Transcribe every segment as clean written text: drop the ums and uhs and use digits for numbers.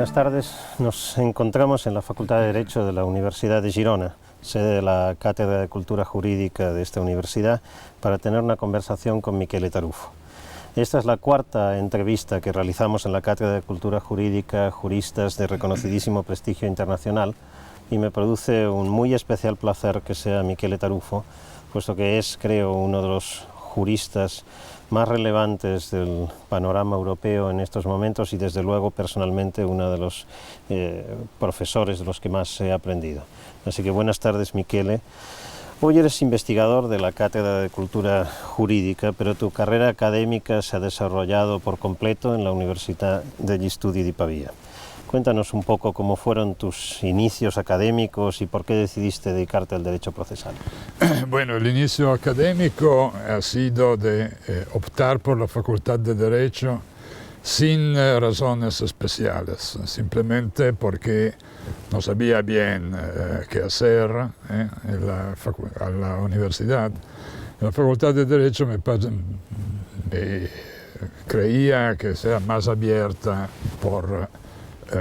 Buenas tardes. Nos encontramos en la Facultad de Derecho de la Universidad de Girona, sede de la Cátedra de Cultura Jurídica de esta universidad, para tener una conversación con Michele Tarufo. Esta es la cuarta entrevista que realizamos en la Cátedra de Cultura Jurídica, juristas de reconocidísimo prestigio internacional, y me produce un muy especial placer que sea Michele Tarufo, puesto que es, creo, uno de los juristas más relevantes del panorama europeo en estos momentos y desde luego personalmente uno de los profesores de los que más he aprendido. Así que buenas tardes, Michele. Hoy eres investigador de la Cátedra de Cultura Jurídica, pero tu carrera académica se ha desarrollado por completo en la Università degli Studi di Pavia. Cuéntanos un poco cómo fueron tus inicios académicos y por qué decidiste dedicarte al derecho procesal. Bueno, el inicio académico ha sido de optar por la Facultad de Derecho sin razones especiales, simplemente porque no sabía bien qué hacer a la universidad. La Facultad de Derecho me creía que sea más abierta por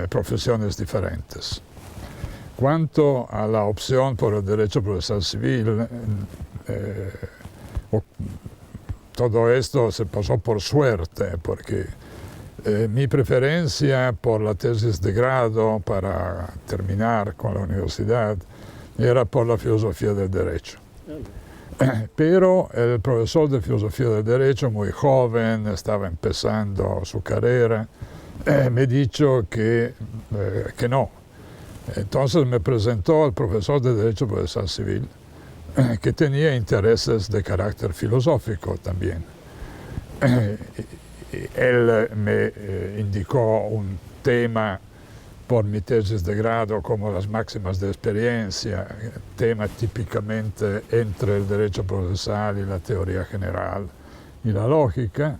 profesiones diferentes. Cuanto a la opción por el derecho procesal civil, todo esto se pasó por suerte, porque mi preferencia por la tesis de grado para terminar con la universidad era por la filosofía del derecho. Pero el profesor de filosofía del derecho, muy joven, estaba empezando su carrera, me dijo que no. Entonces me presentó al profesor de Derecho Procesal Civil, que tenía intereses de carácter filosófico también. Él me indicó un tema por mi tesis de grado como las máximas de experiencia, tema típicamente entre el derecho procesal y la teoría general y la lógica.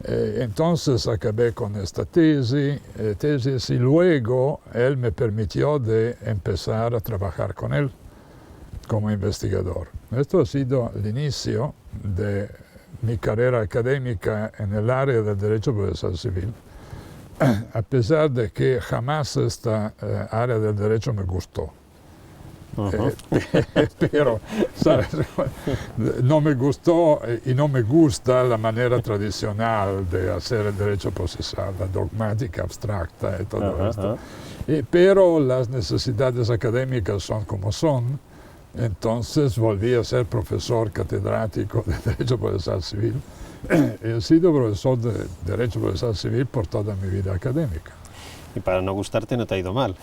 Entonces acabé con esta tesis y luego él me permitió de empezar a trabajar con él como investigador. Esto ha sido el inicio de mi carrera académica en el área del derecho procesal civil, a pesar de que jamás esta área del derecho me gustó. Pero, ¿sabes? No me gustó y no me gusta la manera tradicional de hacer el derecho procesal, la dogmática abstracta y todo esto. Pero las necesidades académicas son como son, entonces volví a ser profesor catedrático de Derecho Procesal Civil. He sido profesor de Derecho Procesal Civil por toda mi vida académica. Y para no gustarte no te ha ido mal.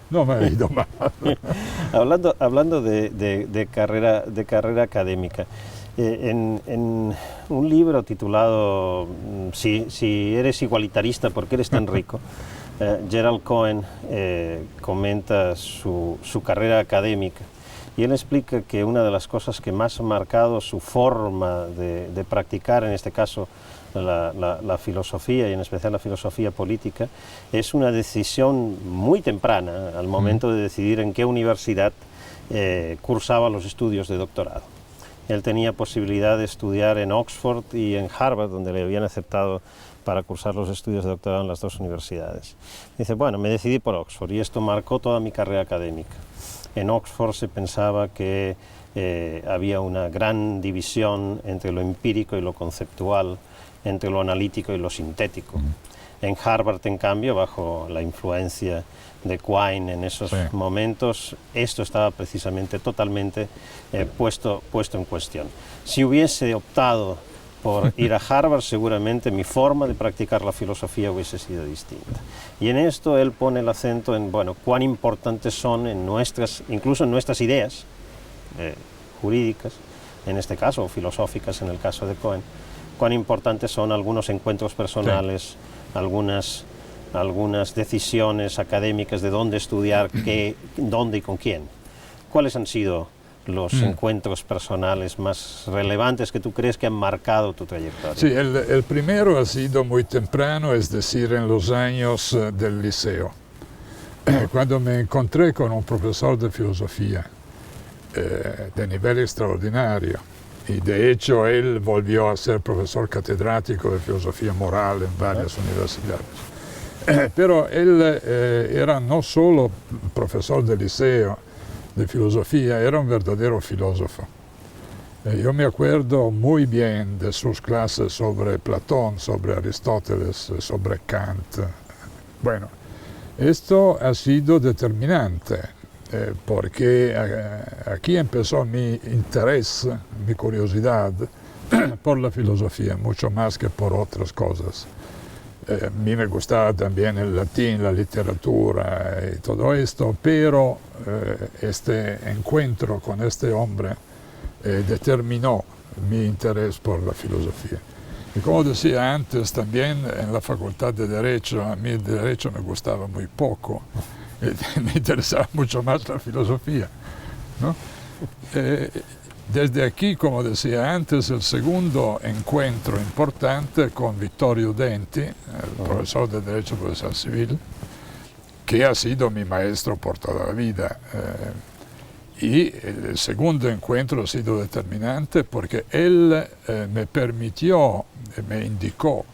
No me ha ido mal. Hablando de carrera académica, en un libro titulado Si eres igualitarista, ¿por qué eres tan rico?, Gerald Cohen comenta su carrera académica y él explica que una de las cosas que más ha marcado su forma de practicar, en este caso la filosofía y en especial la filosofía política, es una decisión muy temprana al momento de decidir en qué universidad cursaba los estudios de doctorado. Él tenía posibilidad de estudiar en Oxford y en Harvard, donde le habían aceptado para cursar los estudios de doctorado en las dos universidades. Dice, bueno, me decidí por Oxford y esto marcó toda mi carrera académica. En Oxford se pensaba que había una gran división entre lo empírico y lo conceptual, entre lo analítico y lo sintético. En Harvard, en cambio, bajo la influencia de Quine en esos momentos, esto estaba precisamente totalmente puesto en cuestión. Si hubiese optado por ir a Harvard, seguramente mi forma de practicar la filosofía hubiese sido distinta. Y en esto él pone el acento en, bueno, cuán importantes son incluso en nuestras ideas jurídicas, en este caso, o filosóficas en el caso de Cohen, cuán importantes son algunos encuentros personales, algunas decisiones académicas de dónde estudiar, dónde y con quién. ¿Cuáles han sido los encuentros personales más relevantes que tú crees que han marcado tu trayectoria? Sí, el primero ha sido muy temprano, es decir, en los años del liceo. Cuando me encontré con un profesor de filosofía de nivel extraordinario, y de hecho él volvió a ser profesor catedrático de filosofía moral en varias universidades. Pero él era no solo profesor de liceo de filosofía, era un verdadero filósofo. Yo me acuerdo muy bien de sus clases sobre Platón, sobre Aristóteles, sobre Kant. Bueno, esto ha sido determinante porque aquí empezó mi interés, mi curiosidad por la filosofía, mucho más que por otras cosas. A mí me gustaba también el latín, la literatura y todo esto, pero este encuentro con este hombre determinó mi interés por la filosofía. Y como decía antes, también en la Facultad de Derecho, a mí el Derecho me gustaba muy poco, me interesaba mucho más la filosofía, ¿no? Desde aquí, como decía antes, el segundo encuentro importante con Vittorio Denti, el profesor de Derecho Procesal Civil, que ha sido mi maestro por toda la vida. Y el segundo encuentro ha sido determinante porque él me permitió, me indicó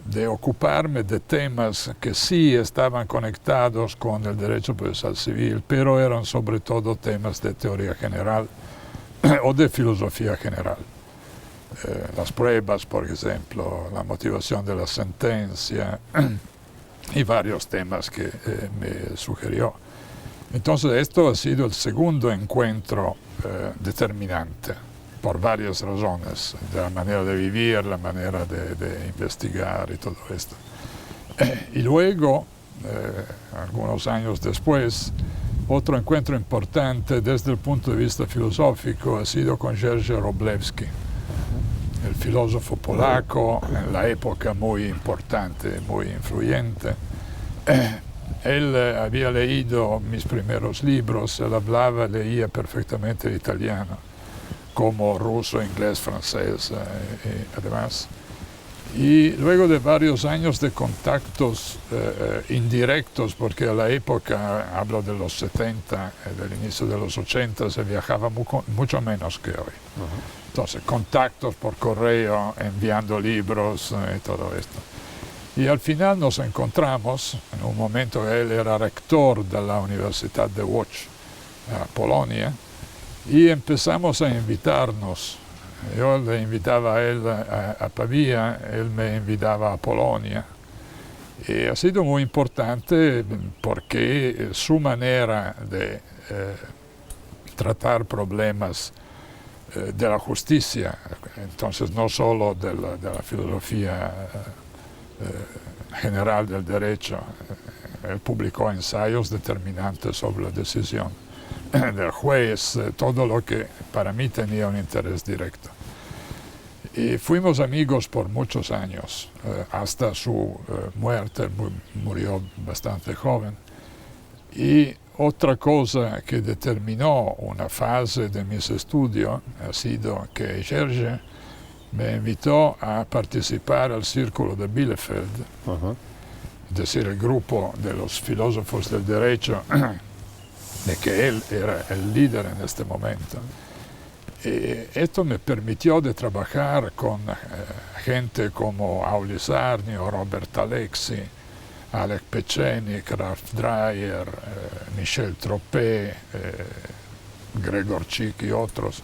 de ocuparme de temas que sí estaban conectados con el derecho procesal civil, pero eran sobre todo temas de teoría general o de filosofía general. Las pruebas, por ejemplo, la motivación de la sentencia y varios temas que me sugirió. Entonces esto ha sido el segundo encuentro determinante por varias razones, de la manera de vivir, la manera de investigar y todo esto. Y luego, algunos años después, otro encuentro importante desde el punto de vista filosófico ha sido con Jerzy Wróblewski, el filósofo polaco en la época muy importante, muy influyente. Él había leído mis primeros libros, él hablaba, leía perfectamente el italiano, como ruso, inglés, francés además. Y luego de varios años de contactos indirectos, porque a la época, hablo de los 70, del inicio de los 80, se viajaba mucho menos que hoy. Entonces, contactos por correo, enviando libros y todo esto. Y al final nos encontramos, en un momento que él era rector de la Universidad de Łódź, a Polonia, y empezamos a invitarnos. Yo le invitaba a él a Pavía, él me invitaba a Polonia. Y ha sido muy importante porque su manera de tratar problemas de la justicia, entonces no solo de la filosofía general del derecho, él publicó ensayos determinantes sobre la decisión del juez, todo lo que para mí tenía un interés directo. Y fuimos amigos por muchos años, hasta su muerte, murió bastante joven. Y otra cosa que determinó una fase de mis estudios ha sido que Jerzy me invitó a participar al Círculo de Bielefeld, es decir, el grupo de los filósofos del derecho, de que él era el líder en este momento. Y esto me permitió de trabajar con gente como Aulis Arni o Robert Alexi, Alec Pechenik, Ralph Dreyer, Michel Troppé, Gregor Czick y otros.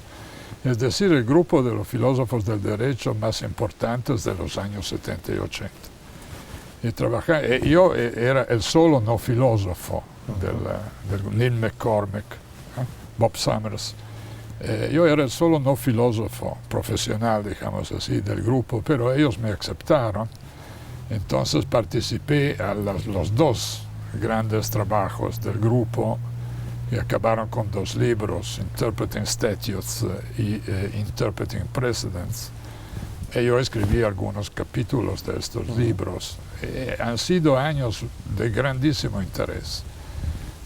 Es decir, el grupo de los filósofos del derecho más importantes de los años 70 y 80. Y yo era el solo no filósofo del Neil McCormick, Bob Summers. Yo era el solo no filósofo profesional, digamos así, del grupo, pero ellos me aceptaron. Entonces participé a los dos grandes trabajos del grupo, que acabaron con dos libros, Interpreting Statutes y Interpreting Precedents. Y yo escribí algunos capítulos de estos libros. Han sido años de grandísimo interés,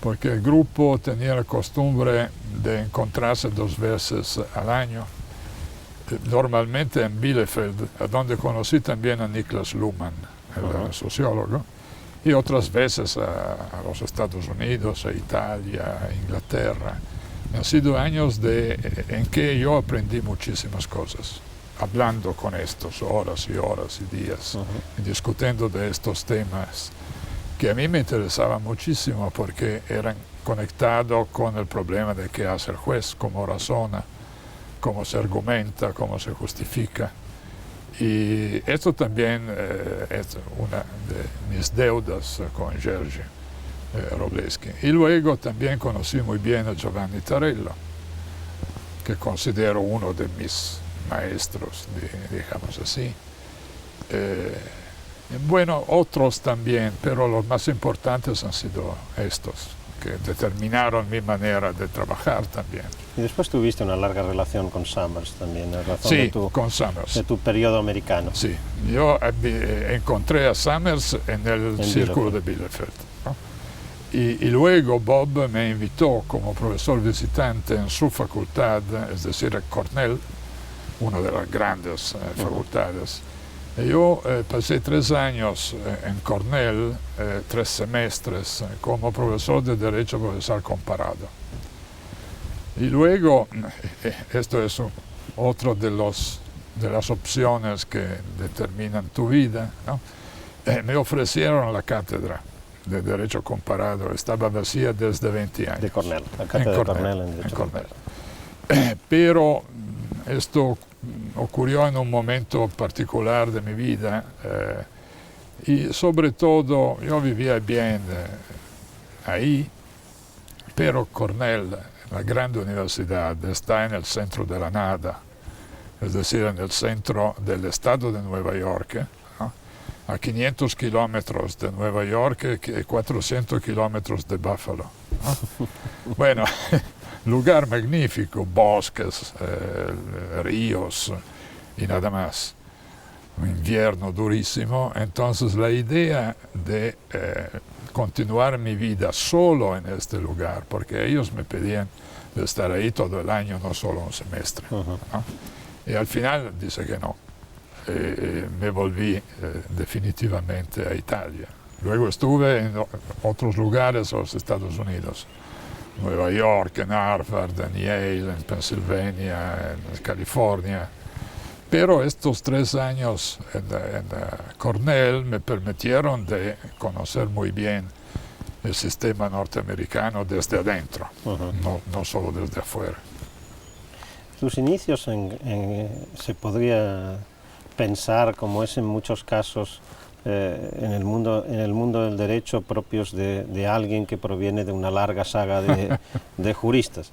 porque el grupo tenía la costumbre de encontrarse 2 veces al año, normalmente en Bielefeld, donde conocí también a Niklas Luhmann, el sociólogo, y otras veces a los Estados Unidos, a Italia, a Inglaterra. Han sido años en que yo aprendí muchísimas cosas, hablando con estos horas y horas y días, y discutiendo de estos temas que a mí me interesaban muchísimo porque eran conectados con el problema de qué hace el juez, cómo razona, cómo se argumenta, cómo se justifica. Y esto también es una de mis deudas con Jerzy Wróblewski. Y luego también conocí muy bien a Giovanni Tarello, que considero uno de mis maestros, digamos así. Bueno, otros también, pero los más importantes han sido estos, que determinaron mi manera de trabajar también. Y después tuviste una larga relación con Summers también, a razón Sí, con Summers. De tu periodo americano. Sí, yo encontré a Summers en el círculo de Bielefeld, ¿no? Y luego Bob me invitó como profesor visitante en su facultad, es decir, en Cornell, una de las grandes facultades. Y yo pasé 3 años en Cornell, 3 semestres, como profesor de Derecho Procesal Comparado. Y luego, esto es otro de las opciones que determinan tu vida, ¿no? Me ofrecieron la cátedra de Derecho Comparado, estaba vacía desde 20 años. De Cornell, la cátedra de Cornell en Derecho Comparado. Pero esto ocurrió en un momento particular de mi vida y sobre todo yo vivía bien ahí, pero Cornell, la grande universidad, está en el centro de la nada, es decir, en el centro del estado de Nueva York, ¿no? A 500 kilómetros de Nueva York y 400 kilómetros de Buffalo, ¿no? Bueno, lugar magnífico, bosques, ríos y nada más. Un invierno durísimo, entonces la idea de continuar mi vida solo en este lugar, porque ellos me pedían de estar ahí todo el año, no solo un semestre, ¿no? Y al final dice que no. Me volví definitivamente a Italia. Luego estuve en otros lugares de los Estados Unidos. Nueva York, en Harvard, en Yale, en Pennsylvania, en California. Pero estos 3 años en Cornell me permitieron de conocer muy bien el sistema norteamericano desde adentro, no solo desde afuera. Tus inicios se podría pensar, como es en muchos casos, en el mundo del derecho, propios de alguien que proviene de una larga saga de juristas.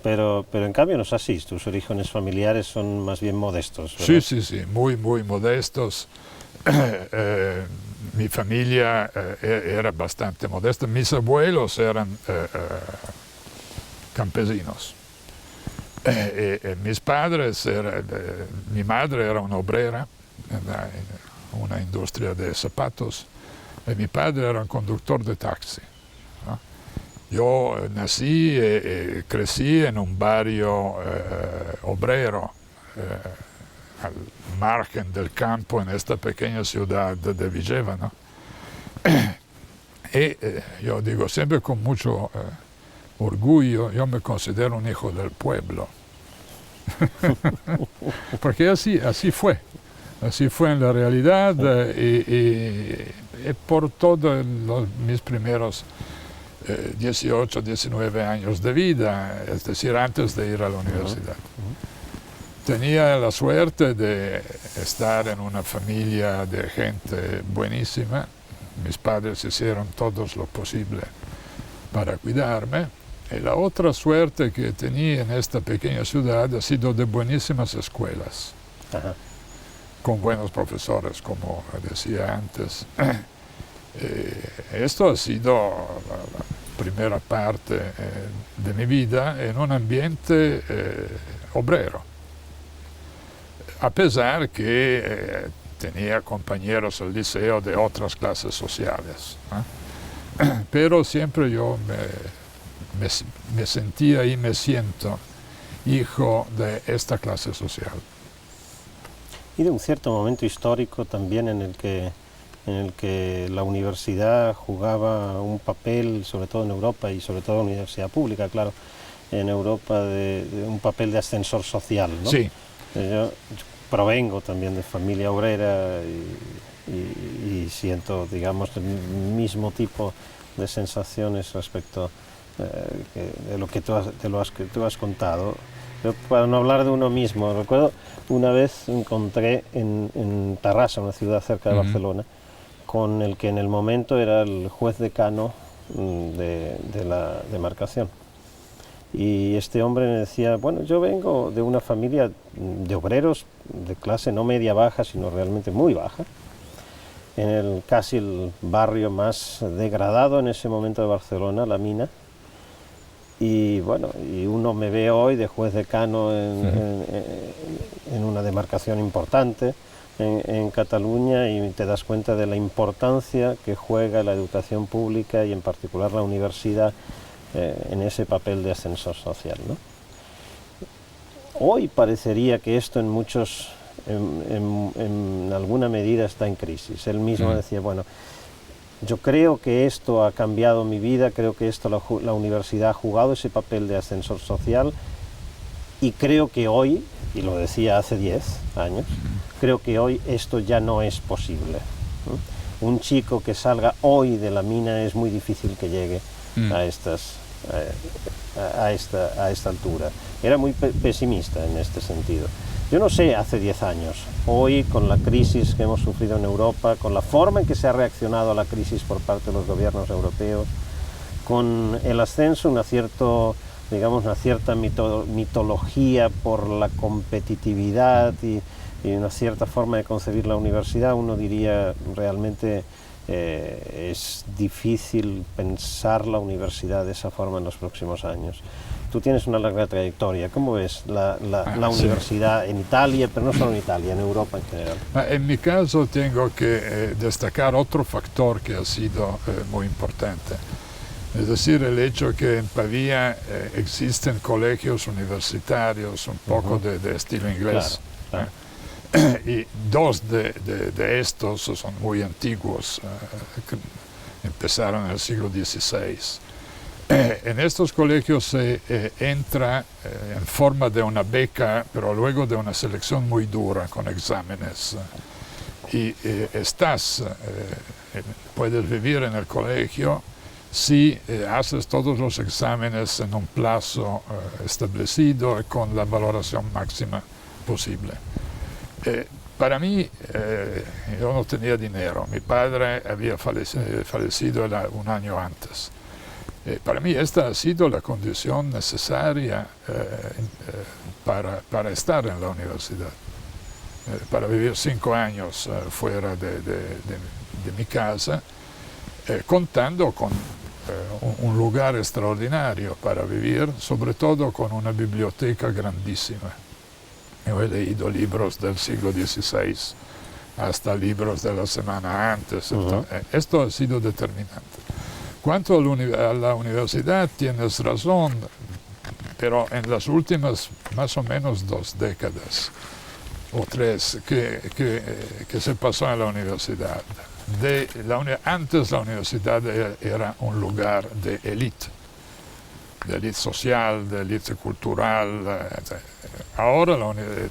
Pero en cambio no es así, tus orígenes familiares son más bien modestos, ¿verdad? Sí, muy modestos. Mi familia era bastante modesta, mis abuelos eran campesinos. Mis padres, mi madre era una obrera en una industria de zapatos y mi padre era un conductor de taxi, ¿no? Yo nací y crecí en un barrio obrero, al margen del campo, en esta pequeña ciudad de Vigevano. Y yo digo siempre con mucho orgullo, yo me considero un hijo del pueblo. Porque así fue en la realidad y por todos mis primeros 18, 19 años de vida, es decir, antes de ir a la universidad. Tenía la suerte de estar en una familia de gente buenísima. Mis padres hicieron todo lo posible para cuidarme. Y la otra suerte que tenía en esta pequeña ciudad ha sido de buenísimas escuelas, con buenos profesores, como decía antes. Esto ha sido la primera parte de mi vida en un ambiente obrero, a pesar que tenía compañeros al liceo de otras clases sociales, ¿eh? Pero siempre yo me sentía y me siento hijo de esta clase social. Y de un cierto momento histórico también en el que la universidad jugaba un papel, sobre todo en Europa y sobre todo la universidad pública, claro, en Europa, de un papel de ascensor social, ¿no? Sí. Yo provengo también de familia obrera y siento, digamos, el mismo tipo de sensaciones respecto de lo que tú has contado. Pero para no hablar de uno mismo, recuerdo una vez encontré en Tarrasa, una ciudad cerca de Barcelona, con el que en el momento era el juez decano de la demarcación. Y este hombre me decía, bueno, yo vengo de una familia de obreros de clase no media baja, sino realmente muy baja, en casi el barrio más degradado en ese momento de Barcelona, La Mina. Y bueno, y uno me ve hoy de juez decano en una demarcación importante en Cataluña, y te das cuenta de la importancia que juega la educación pública y en particular la universidad en ese papel de ascensor social, ¿no? Hoy parecería que esto en alguna medida está en crisis. Él mismo decía, bueno, yo creo que esto ha cambiado mi vida, creo que la universidad ha jugado ese papel de ascensor social, y creo que hoy, y lo decía hace 10 años, creo que hoy esto ya no es posible, ¿no? Un chico que salga hoy de La Mina es muy difícil que llegue a esta altura. Era muy pesimista en este sentido. Yo no sé, hace 10 años, hoy con la crisis que hemos sufrido en Europa, con la forma en que se ha reaccionado a la crisis por parte de los gobiernos europeos, con el ascenso, una cierta mitología por la competitividad y una cierta forma de concebir la universidad, uno diría realmente es difícil pensar la universidad de esa forma en los próximos años. Tú tienes una larga trayectoria. ¿Cómo ves la universidad en Italia, pero no solo en Italia, en Europa en general? En mi caso tengo que destacar otro factor que ha sido muy importante. Es decir, el hecho que en Pavía existen colegios universitarios un poco de estilo inglés. Claro. Y dos de estos son muy antiguos, empezaron en el siglo XVI. En estos colegios se entra en forma de una beca, pero luego de una selección muy dura con exámenes. Y puedes vivir en el colegio si haces todos los exámenes en un plazo establecido y con la valoración máxima posible. Para mí, yo no tenía dinero, mi padre había fallecido un año antes. Para mí esta ha sido la condición necesaria para estar en la universidad, para vivir 5 años fuera de mi casa, contando con un lugar extraordinario para vivir, sobre todo con una biblioteca grandísima. Yo he leído libros del siglo XVI, hasta libros de la semana antes. Esto ha sido determinante. Cuanto a la universidad, tienes razón, pero en las últimas más o menos 2 décadas o 3 que se pasó en la universidad. Antes la universidad era un lugar de élite social, de élite cultural. Ahora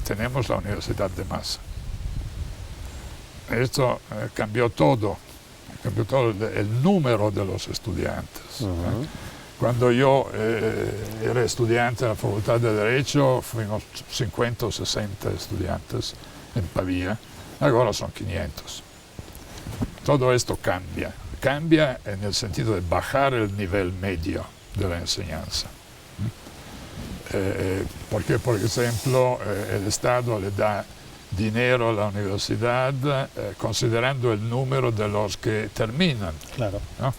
tenemos la universidad de masa. Esto cambió todo el número de los estudiantes. Cuando yo era estudiante en la Facultad de Derecho, fuimos 50 o 60 estudiantes en Pavía, ahora son 500. Todo esto cambia en el sentido de bajar el nivel medio de la enseñanza. Porque, por ejemplo, el Estado le da dinero a la universidad considerando el número de los que terminan. Claro. ¿No?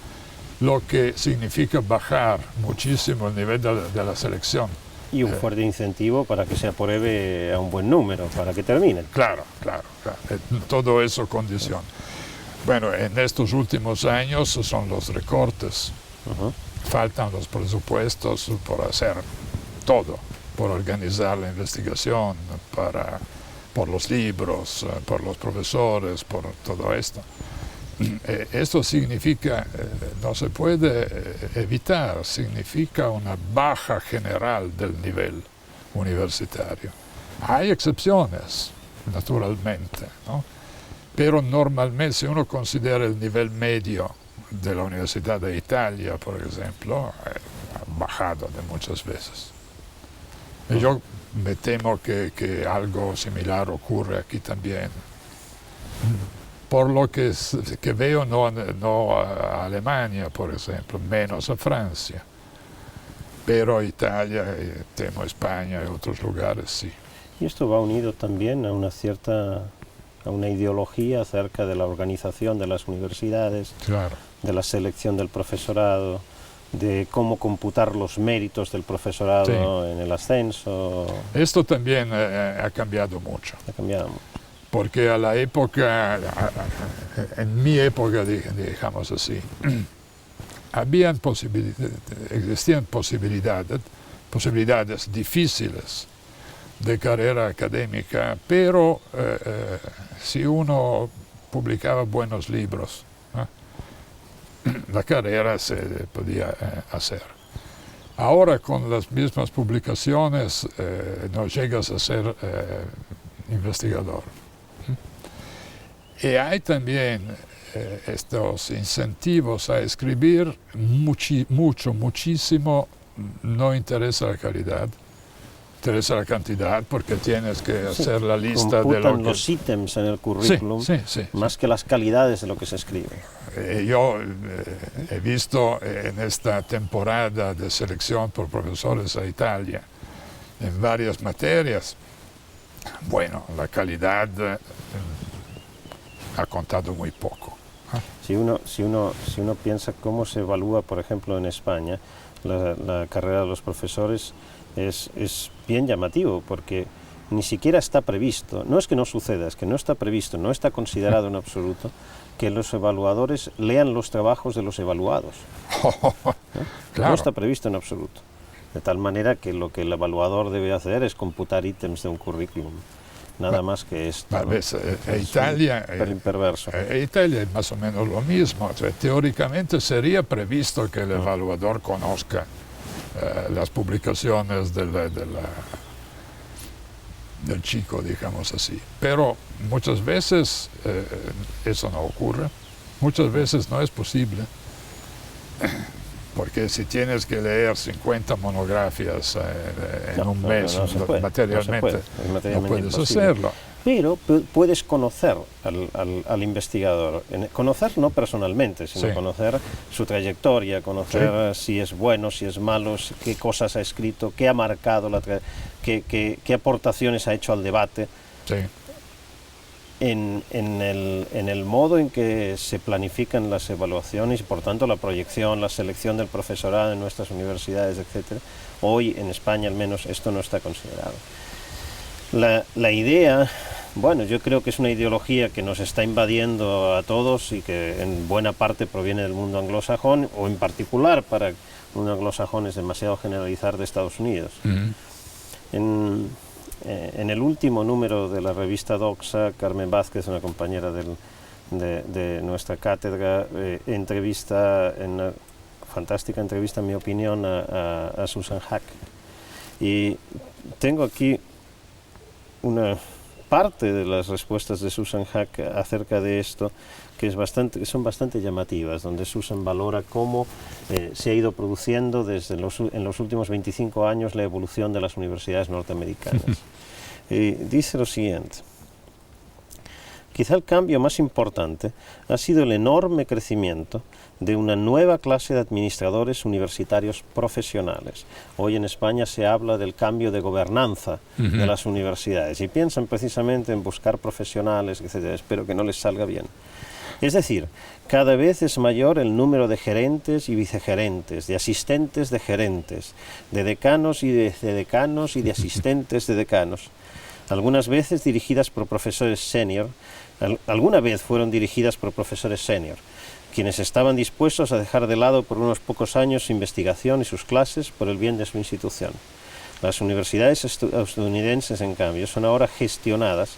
Lo que significa bajar muchísimo el nivel de la selección. Y un fuerte incentivo para que se apruebe a un buen número, para que terminen. Claro. Todo eso condiciona. Bueno, en estos últimos años son los recortes. Faltan los presupuestos por hacer todo, por organizar la investigación, por los libros, por los profesores, por todo esto. Esto significa, no se puede evitar, significa una baja general del nivel universitario. Hay excepciones, naturalmente, ¿no? Pero normalmente, si uno considera el nivel medio de la Universidad de Italia, por ejemplo, ha bajado de muchas veces. Y yo me temo que algo similar ocurre aquí también. Por lo que veo, no a Alemania, por ejemplo, menos a Francia. Pero Italia, temo España y otros lugares, sí. Y esto va unido también a una ideología acerca de la organización de las universidades, Claro. de la selección del profesorado, de cómo computar los méritos del profesorado Sí. en el ascenso. Esto también ha cambiado mucho. Ha cambiado mucho. Porque a la época, en mi época, digamos así, existían posibilidades difíciles de carrera académica, pero si uno publicaba buenos libros, la carrera se podía hacer. Ahora con las mismas publicaciones no llegas a ser investigador. Y hay también estos incentivos a escribir muchísimo. No interesa la calidad, interesa la cantidad, porque tienes que hacer la lista de lo que... los ítems en el currículum, sí, más que las calidades de lo que se escribe. Yo he visto en esta temporada de selección por profesores a Italia, en varias materias, bueno, la calidad ha contado muy poco. Si uno piensa cómo se evalúa, por ejemplo, en España, la carrera de los profesores, es bien llamativo, porque ni siquiera está previsto, no es que no suceda, es que no está previsto, no está considerado en absoluto que los evaluadores lean los trabajos de los evaluados. Claro. No está previsto en absoluto. De tal manera que lo que el evaluador debe hacer es computar ítems de un currículum. Nada más que esto. ¿Ves? Italia es más o menos lo mismo. O sea, teóricamente sería previsto que el evaluador conozca las publicaciones del chico, digamos así. Pero muchas veces eso no ocurre. Muchas veces no es posible. Porque si tienes que leer 50 monografías en un mes, materialmente no puedes imposible. hacerlo. Pero puedes conocer al investigador, conocer no personalmente, sino Sí. conocer su trayectoria, conocer si es bueno, si es malo, qué cosas ha escrito, qué ha marcado, qué aportaciones ha hecho al debate. Sí. En el modo en que se planifican las evaluaciones y por tanto la proyección, la selección del profesorado en nuestras universidades, etc. Hoy en España al menos esto no está considerado. La idea, bueno, yo creo que es una ideología que nos está invadiendo a todos y que en buena parte proviene del mundo anglosajón, o en particular para un anglosajón es demasiado generalizar de Estados Unidos. Mm-hmm. En el último número de la revista Doxa, Carmen Vázquez, una compañera de nuestra cátedra, entrevista, en una fantástica entrevista, en mi opinión, a Susan Hack. Y tengo aquí una parte de las respuestas de Susan Hack acerca de esto, que son bastante llamativas, donde Susan valora cómo se ha ido produciendo en los últimos 25 años la evolución de las universidades norteamericanas. Y dice lo siguiente: quizá el cambio más importante ha sido el enorme crecimiento de una nueva clase de administradores universitarios profesionales. Hoy en España se habla del cambio de gobernanza de las universidades y piensan precisamente en buscar profesionales, etc. Espero que no les salga bien. Es decir, cada vez es mayor el número de gerentes y vicegerentes, de asistentes de gerentes, de decanos y de vicedecanos y de asistentes de decanos. Algunas veces dirigidas por profesores senior, alguna vez fueron dirigidas por profesores senior, quienes estaban dispuestos a dejar de lado por unos pocos años su investigación y sus clases por el bien de su institución. Las universidades estadounidenses, en cambio, son ahora gestionadas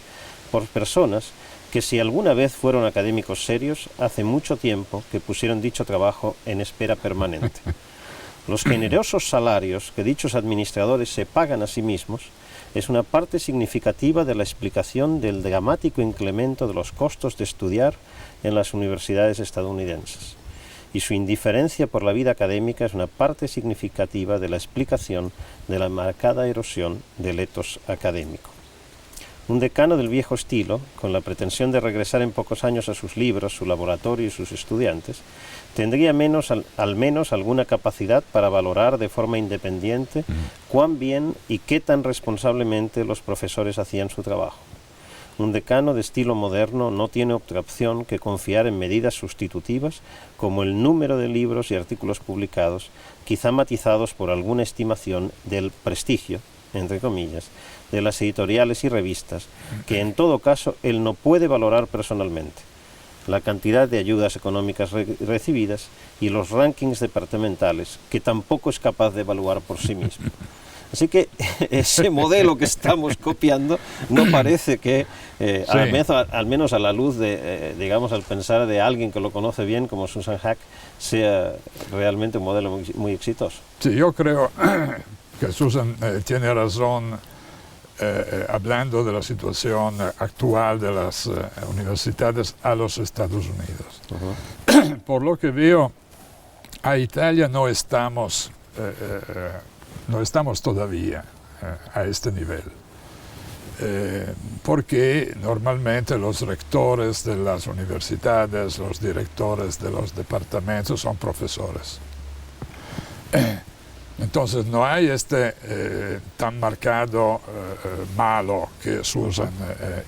por personas que, si alguna vez fueron académicos serios, hace mucho tiempo que pusieron dicho trabajo en espera permanente. Los generosos salarios que dichos administradores se pagan a sí mismos es una parte significativa de la explicación del dramático incremento de los costos de estudiar en las universidades estadounidenses. Y su indiferencia por la vida académica es una parte significativa de la explicación de la marcada erosión del ethos académico. Un decano del viejo estilo, con la pretensión de regresar en pocos años a sus libros, su laboratorio y sus estudiantes, tendría al menos alguna capacidad para valorar de forma independiente cuán bien y qué tan responsablemente los profesores hacían su trabajo. Un decano de estilo moderno no tiene otra opción que confiar en medidas sustitutivas como el número de libros y artículos publicados, quizá matizados por alguna estimación del prestigio, entre comillas, de las editoriales y revistas, que en todo caso él no puede valorar personalmente. La cantidad de ayudas económicas recibidas y los rankings departamentales, que tampoco es capaz de evaluar por sí mismo. Así que ese modelo que estamos copiando no parece que, sí, al menos a la luz de, digamos, al pensar de alguien que lo conoce bien como Susan Haack, sea realmente un modelo muy exitoso. Sí, yo creo que Susan tiene razón hablando de la situación actual de las universidades a los Estados Unidos. Por lo que veo, a Italia no estamos todavía a este nivel, porque normalmente los rectores de las universidades, los directores de los departamentos son profesores. Entonces no hay tan marcado malo que Susan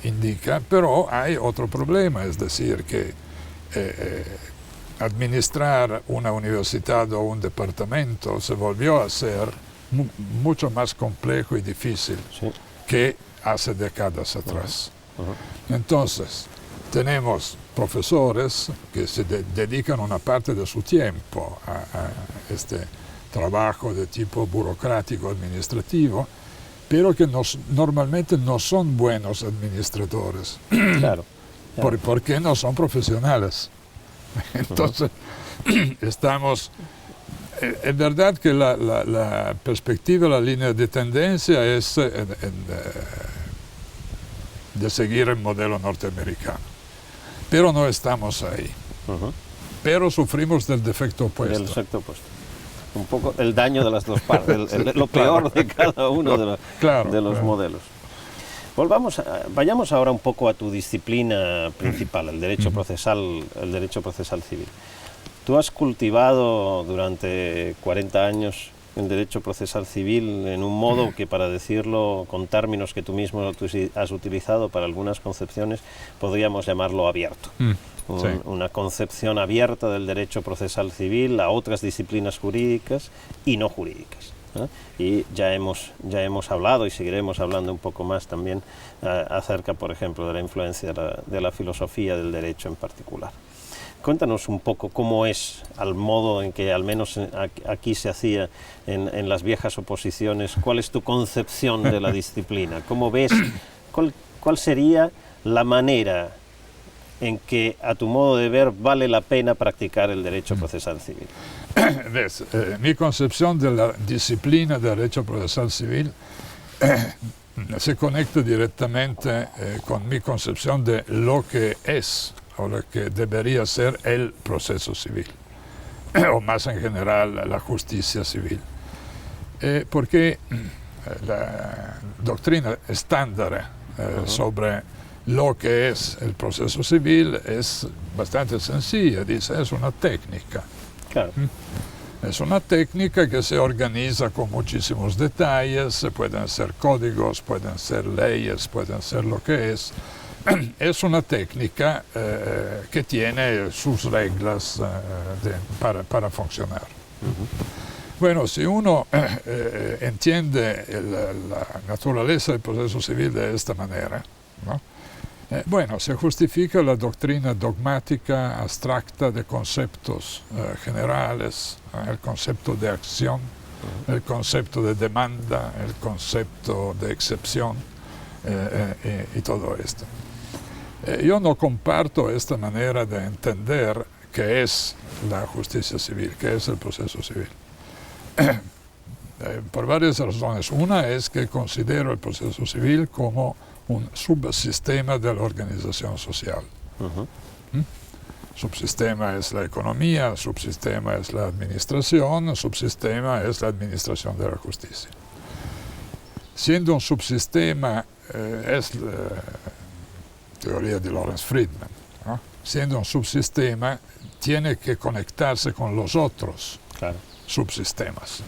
indica, pero hay otro problema, es decir, que administrar una universidad o un departamento se volvió a ser mucho más complejo y difícil, sí, que hace décadas atrás. Entonces, tenemos profesores que se dedican una parte de su tiempo a este trabajo de tipo burocrático administrativo, pero que normalmente no son buenos administradores. Claro. Porque no son profesionales. Entonces, estamos... Es verdad que la perspectiva, la línea de tendencia es de seguir el modelo norteamericano, pero no estamos ahí. Pero sufrimos del defecto opuesto. Del defecto opuesto. Un poco el daño de las dos partes, lo peor de cada uno de los modelos. Vayamos ahora un poco a tu disciplina principal, el derecho procesal civil. Tú has cultivado durante 40 años el derecho procesal civil en un modo que, para decirlo con términos que tú mismo has utilizado para algunas concepciones, podríamos llamarlo abierto. Sí. Una concepción abierta del derecho procesal civil a otras disciplinas jurídicas y no jurídicas, ¿no? Y ya hemos hablado y seguiremos hablando un poco más también acerca, por ejemplo, de la influencia de la filosofía del derecho en particular. Cuéntanos un poco cómo es, al modo en que al menos aquí se hacía en las viejas oposiciones, cuál es tu concepción de la disciplina, cómo ves, cuál sería la manera en que, a tu modo de ver, vale la pena practicar el derecho procesal civil. ¿Ves? Mi concepción de la disciplina del derecho procesal civil se conecta directamente con mi concepción de lo que es o lo que debería ser el proceso civil, o más en general la justicia civil. Porque la doctrina estándar sobre lo que es el proceso civil es bastante sencilla, dice, es una técnica. Claro. Es una técnica que se organiza con muchísimos detalles, pueden ser códigos, pueden ser leyes, pueden ser lo que es. Es una técnica que tiene sus reglas para funcionar. Bueno, si uno entiende la naturaleza del proceso civil de esta manera, ¿no? Bueno, se justifica la doctrina dogmática abstracta de conceptos generales, el concepto de acción, el concepto de demanda, el concepto de excepción y todo esto. Yo no comparto esta manera de entender qué es la justicia civil, qué es el proceso civil. por varias razones. Una es que considero el proceso civil como un subsistema de la organización social. Subsistema es la economía, subsistema es la administración, subsistema es la administración de la justicia. Siendo un subsistema, es la teoría de Lawrence Friedman, ¿no? Siendo un subsistema, tiene que conectarse con los otros subsistemas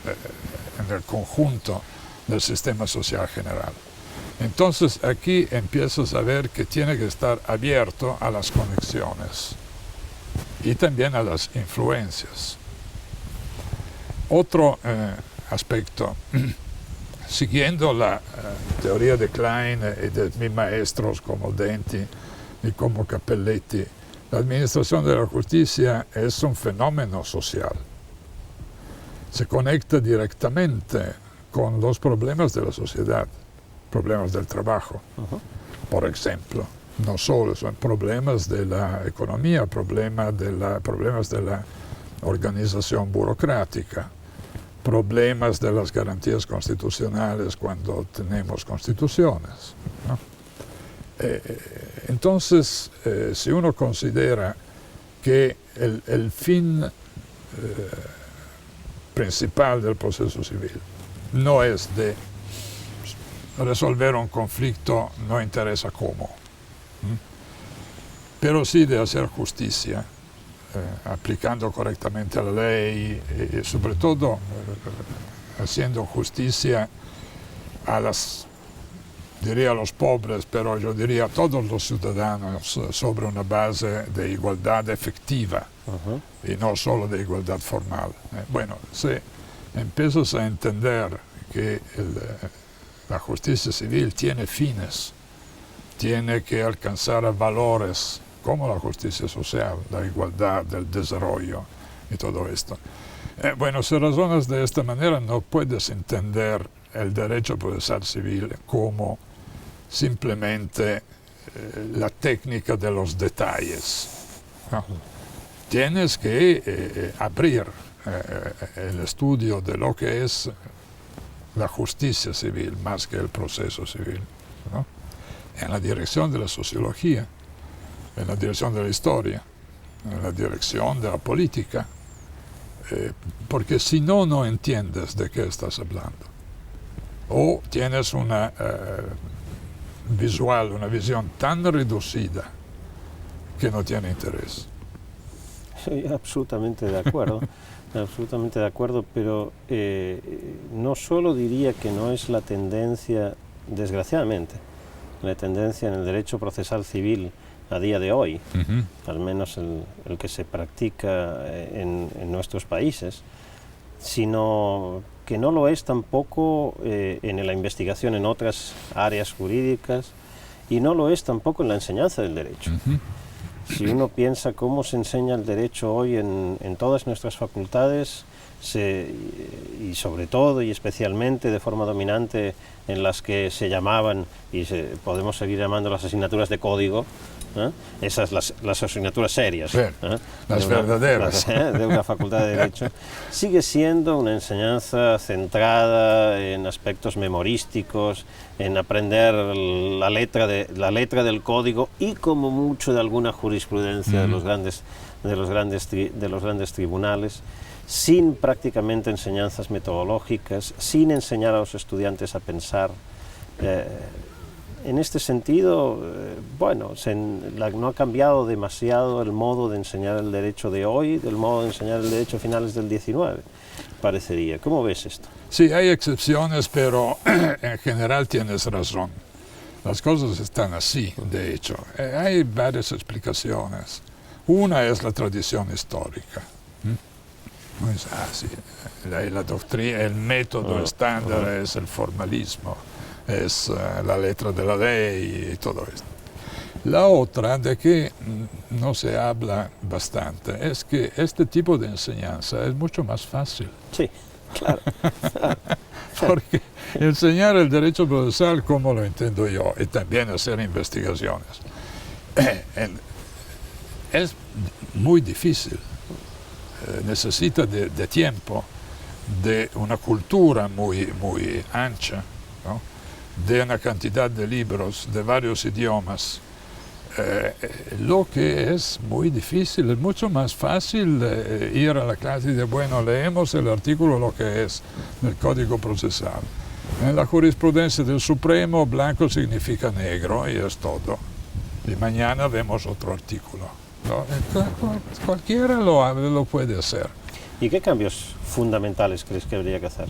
en el conjunto del sistema social general. Entonces aquí empiezas a ver que tiene que estar abierto a las conexiones y también a las influencias. Otro aspecto, siguiendo la teoría de Klein y de mis maestros como Denti y como Cappelletti, la administración de la justicia es un fenómeno social. Se conecta directamente con los problemas de la sociedad, problemas del trabajo, por ejemplo. No solo son problemas de la economía, problemas de la organización burocrática, problemas de las garantías constitucionales cuando tenemos constituciones, ¿no? Entonces, si uno considera que el fin principal del proceso civil no es de resolver un conflicto, no interesa cómo, pero sí de hacer justicia, aplicando correctamente la ley y sobre todo haciendo justicia a diría a los pobres, pero yo diría a todos los ciudadanos sobre una base de igualdad efectiva y no solo de igualdad formal. Bueno, si empiezas a entender que la justicia civil tiene fines, tiene que alcanzar a valores como la justicia social, la igualdad, el desarrollo y todo esto. Bueno, si razonas de esta manera no puedes entender el derecho procesal civil como simplemente la técnica de los detalles, ¿no? Tienes que abrir el estudio de lo que es la justicia civil más que el proceso civil, ¿no? En la dirección de la sociología, en la dirección de la historia, en la dirección de la política, porque si no, no entiendes de qué estás hablando. O tienes una visión tan reducida que no tiene interés. Estoy absolutamente de acuerdo, absolutamente de acuerdo, pero no solo diría que no es la tendencia, desgraciadamente, la tendencia en el derecho procesal civil a día de hoy, al menos el que se practica en nuestros países, sino que no lo es tampoco en la investigación en otras áreas jurídicas y no lo es tampoco en la enseñanza del derecho. Si uno piensa cómo se enseña el derecho hoy en todas nuestras facultades, y sobre todo y especialmente de forma dominante en las que se llamaban, y podemos seguir llamando las asignaturas de código, esas las asignaturas serias, sí, las verdaderas, de una facultad de Derecho, sigue siendo una enseñanza centrada en aspectos memorísticos, en aprender la letra del código y como mucho de alguna jurisprudencia de los grandes tribunales, sin prácticamente enseñanzas metodológicas, sin enseñar a los estudiantes a pensar. En este sentido, bueno, no ha cambiado demasiado el modo de enseñar el derecho de hoy del modo de enseñar el derecho a finales del 19, parecería. ¿Cómo ves esto? Sí, hay excepciones, pero en general tienes razón. Las cosas están así, de hecho. Hay varias explicaciones. Una es la tradición histórica. Pues, sí, la doctrina, el método estándar es el formalismo, es la letra de la ley y todo esto. La otra, de que no se habla bastante, es que este tipo de enseñanza es mucho más fácil. Sí, claro. Porque enseñar el derecho procesal, como lo entiendo yo, y también hacer investigaciones, es muy difícil. Necesita de tiempo, de una cultura muy, muy ancha, ¿no? De una cantidad de libros de varios idiomas, lo que es muy difícil. Es mucho más fácil ir a la clase y decir, bueno, leemos el artículo, lo que es del Código Procesal. En la jurisprudencia del Supremo, blanco significa negro y es todo. Y mañana vemos otro artículo, ¿no? Cualquiera lo puede hacer. ¿Y qué cambios fundamentales crees que habría que hacer?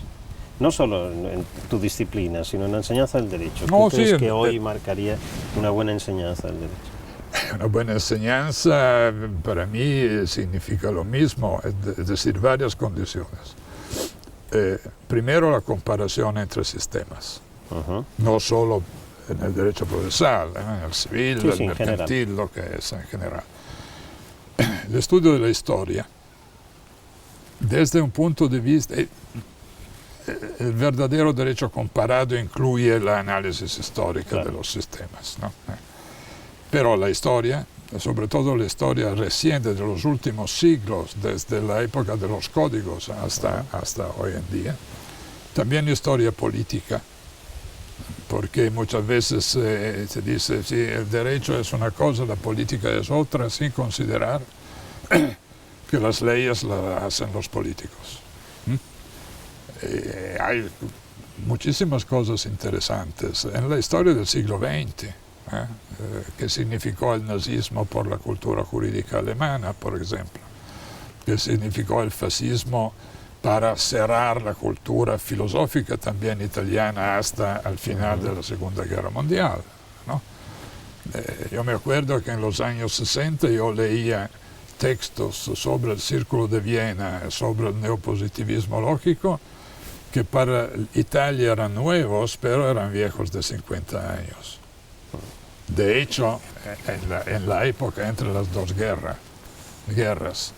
No solo en tu disciplina, sino en la enseñanza del derecho. ¿Qué crees que hoy marcaría una buena enseñanza del derecho? Una buena enseñanza para mí significa lo mismo, es decir, varias condiciones. Primero, la comparación entre sistemas, no solo en el derecho procesal, en el civil, el mercantil, lo que es en general. El estudio de la historia, desde un punto de vista, el verdadero derecho comparado incluye la análisis histórica de los sistemas, ¿no? Pero la historia, sobre todo la historia reciente de los últimos siglos, desde la época de los códigos hasta hoy en día, también historia política, porque muchas veces se dice, sí, el derecho es una cosa, la política es otra, sin considerar que las leyes las hacen los políticos. Hay muchísimas cosas interesantes en la historia del siglo XX, que significó el nazismo por la cultura jurídica alemana, por ejemplo, que significó el fascismo para cerrar la cultura filosófica también italiana hasta el final de la Segunda Guerra Mundial, ¿no? Yo me acuerdo que en los años 60 yo leía textos sobre el Círculo de Viena, sobre el neopositivismo lógico, que para Italia eran nuevos, pero eran viejos de 50 años. De hecho, en la época entre las dos guerras,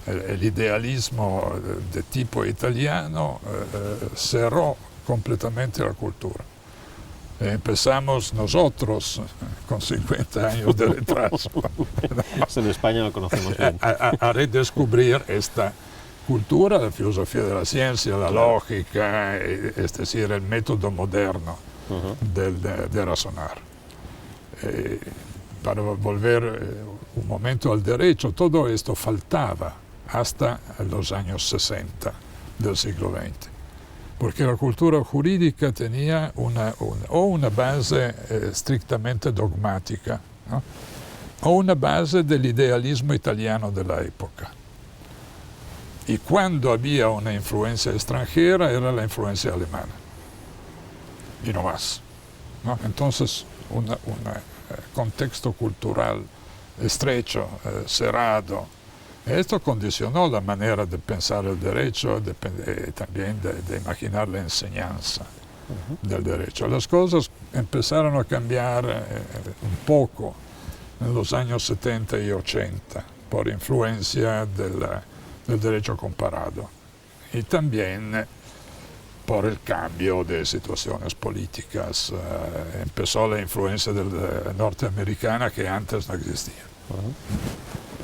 el idealismo de tipo italiano cerró completamente la cultura. Empezamos nosotros con 50 años de retraso. En España lo conocemos bien. A redescubrir esta cultura, la filosofía de la ciencia, la lógica, es decir, el método moderno de razonar. Para volver un momento al derecho, todo esto faltaba hasta los años 60 del siglo XX, porque la cultura jurídica tenía una base estrictamente dogmática, ¿no? O una base del idealismo italiano de la época. Y cuando había una influencia extranjera era la influencia alemana, y no más, ¿no? Entonces, un contexto cultural estrecho, cerrado. Esto condicionó la manera de pensar el derecho, también de imaginar la enseñanza del derecho. Las cosas empezaron a cambiar un poco en los años 70 y 80 por influencia del derecho comparado y también por el cambio de situaciones políticas. Empezó la influencia norteamericana que antes no existía.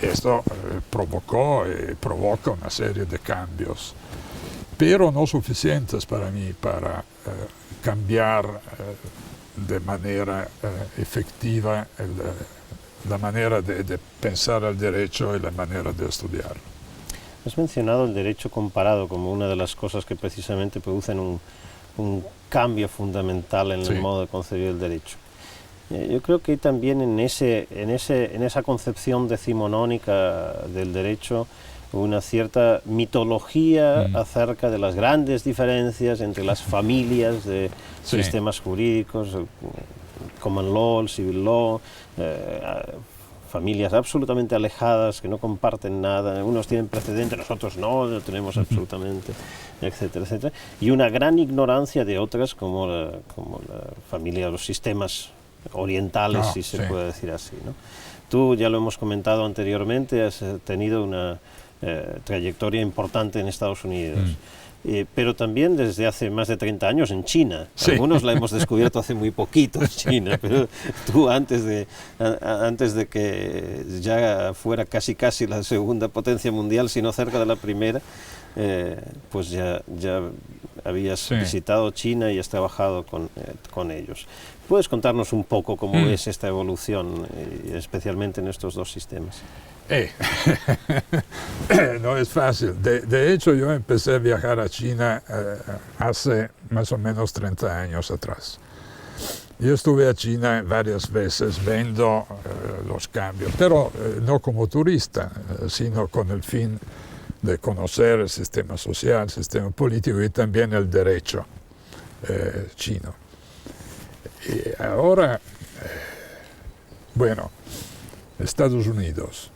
Esto provocó y provoca una serie de cambios, pero no suficientes para mí para cambiar de manera efectiva la manera de pensar el derecho y la manera de estudiarlo. Has mencionado el derecho comparado como una de las cosas que precisamente producen un cambio fundamental en el modo de concebir el derecho. Yo creo que también en esa concepción decimonónica del derecho una cierta mitología acerca de las grandes diferencias entre las familias de sistemas jurídicos, el common law, el civil law, familias absolutamente alejadas que no comparten nada, unos tienen precedente, nosotros no tenemos absolutamente, etcétera, etcétera, y una gran ignorancia de otras como la familia, los sistemas orientales, si se puede decir así, ¿no? Tú, ya lo hemos comentado anteriormente, has tenido una trayectoria importante en Estados Unidos. Pero también desde hace más de 30 años en China. Algunos la hemos descubierto hace muy poquito, China, pero tú antes de que ya fuera casi la segunda potencia mundial, sino cerca de la primera, pues ya habías Sí. visitado China y has trabajado con ellos. ¿Puedes contarnos un poco cómo ves esta evolución, especialmente en estos dos sistemas? No es fácil. De hecho, yo empecé a viajar a China hace más o menos 30 años atrás. Yo estuve a China varias veces viendo los cambios, pero no como turista, sino con el fin de conocer el sistema social, el sistema político y también el derecho chino. Y ahora, bueno, Estados Unidos,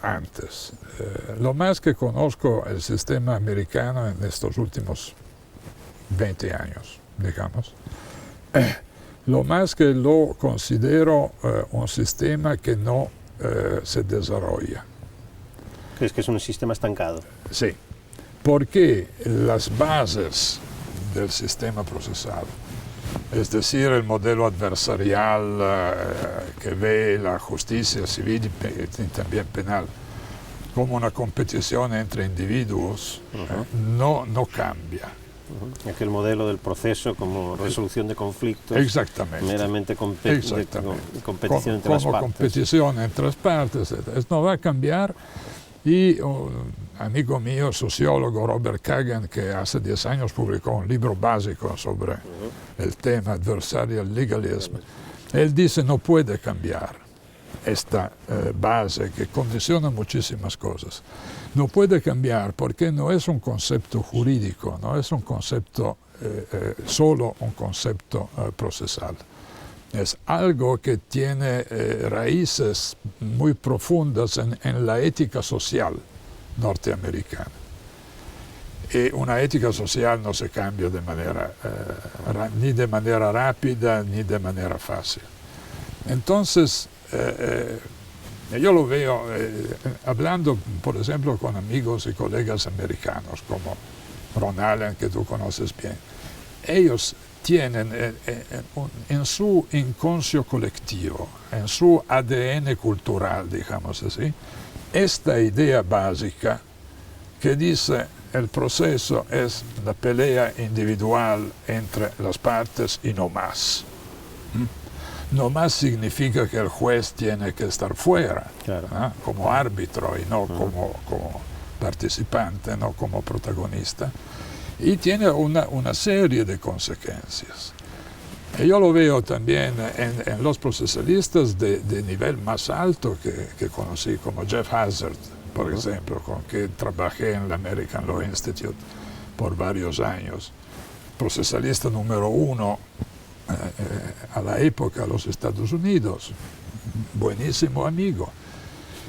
antes. Lo más que conozco el sistema americano en estos últimos 20 años, digamos. Lo más que lo considero un sistema que no se desarrolla. ¿Crees que es un sistema estancado? Sí, porque las bases del sistema procesal, es decir, el modelo adversarial que ve la justicia civil y también penal como una competición entre individuos, no cambia. Aquel modelo del proceso como resolución de conflictos, Exactamente. meramente competición entre como las partes. competición entre las partes, no va a cambiar. Y un amigo mío, sociólogo, Robert Kagan, que hace 10 años publicó un libro básico sobre el tema adversarial legalism, él dice no puede cambiar esta base que condiciona muchísimas cosas. No puede cambiar porque no es un concepto jurídico, no es un concepto, solo un concepto procesal. Es algo que tiene raíces muy profundas en la ética social norteamericana. Y una ética social no se cambia ni de manera rápida ni de manera fácil. Entonces, yo lo veo hablando, por ejemplo, con amigos y colegas americanos como Ron Allen, que tú conoces bien. Ellos tienen en su inconscio colectivo, en su ADN cultural, digamos así, esta idea básica que dice el proceso es la pelea individual entre las partes y no más. No más significa que el juez tiene que estar fuera, claro, como árbitro y no como participante, no como protagonista. Y tiene una serie de consecuencias. Y yo lo veo también en los procesalistas de nivel más alto que conocí, como Jeff Hazard, por ejemplo, con que trabajé en la American Law Institute por varios años. Procesalista número 1 a la época de los Estados Unidos, buenísimo amigo.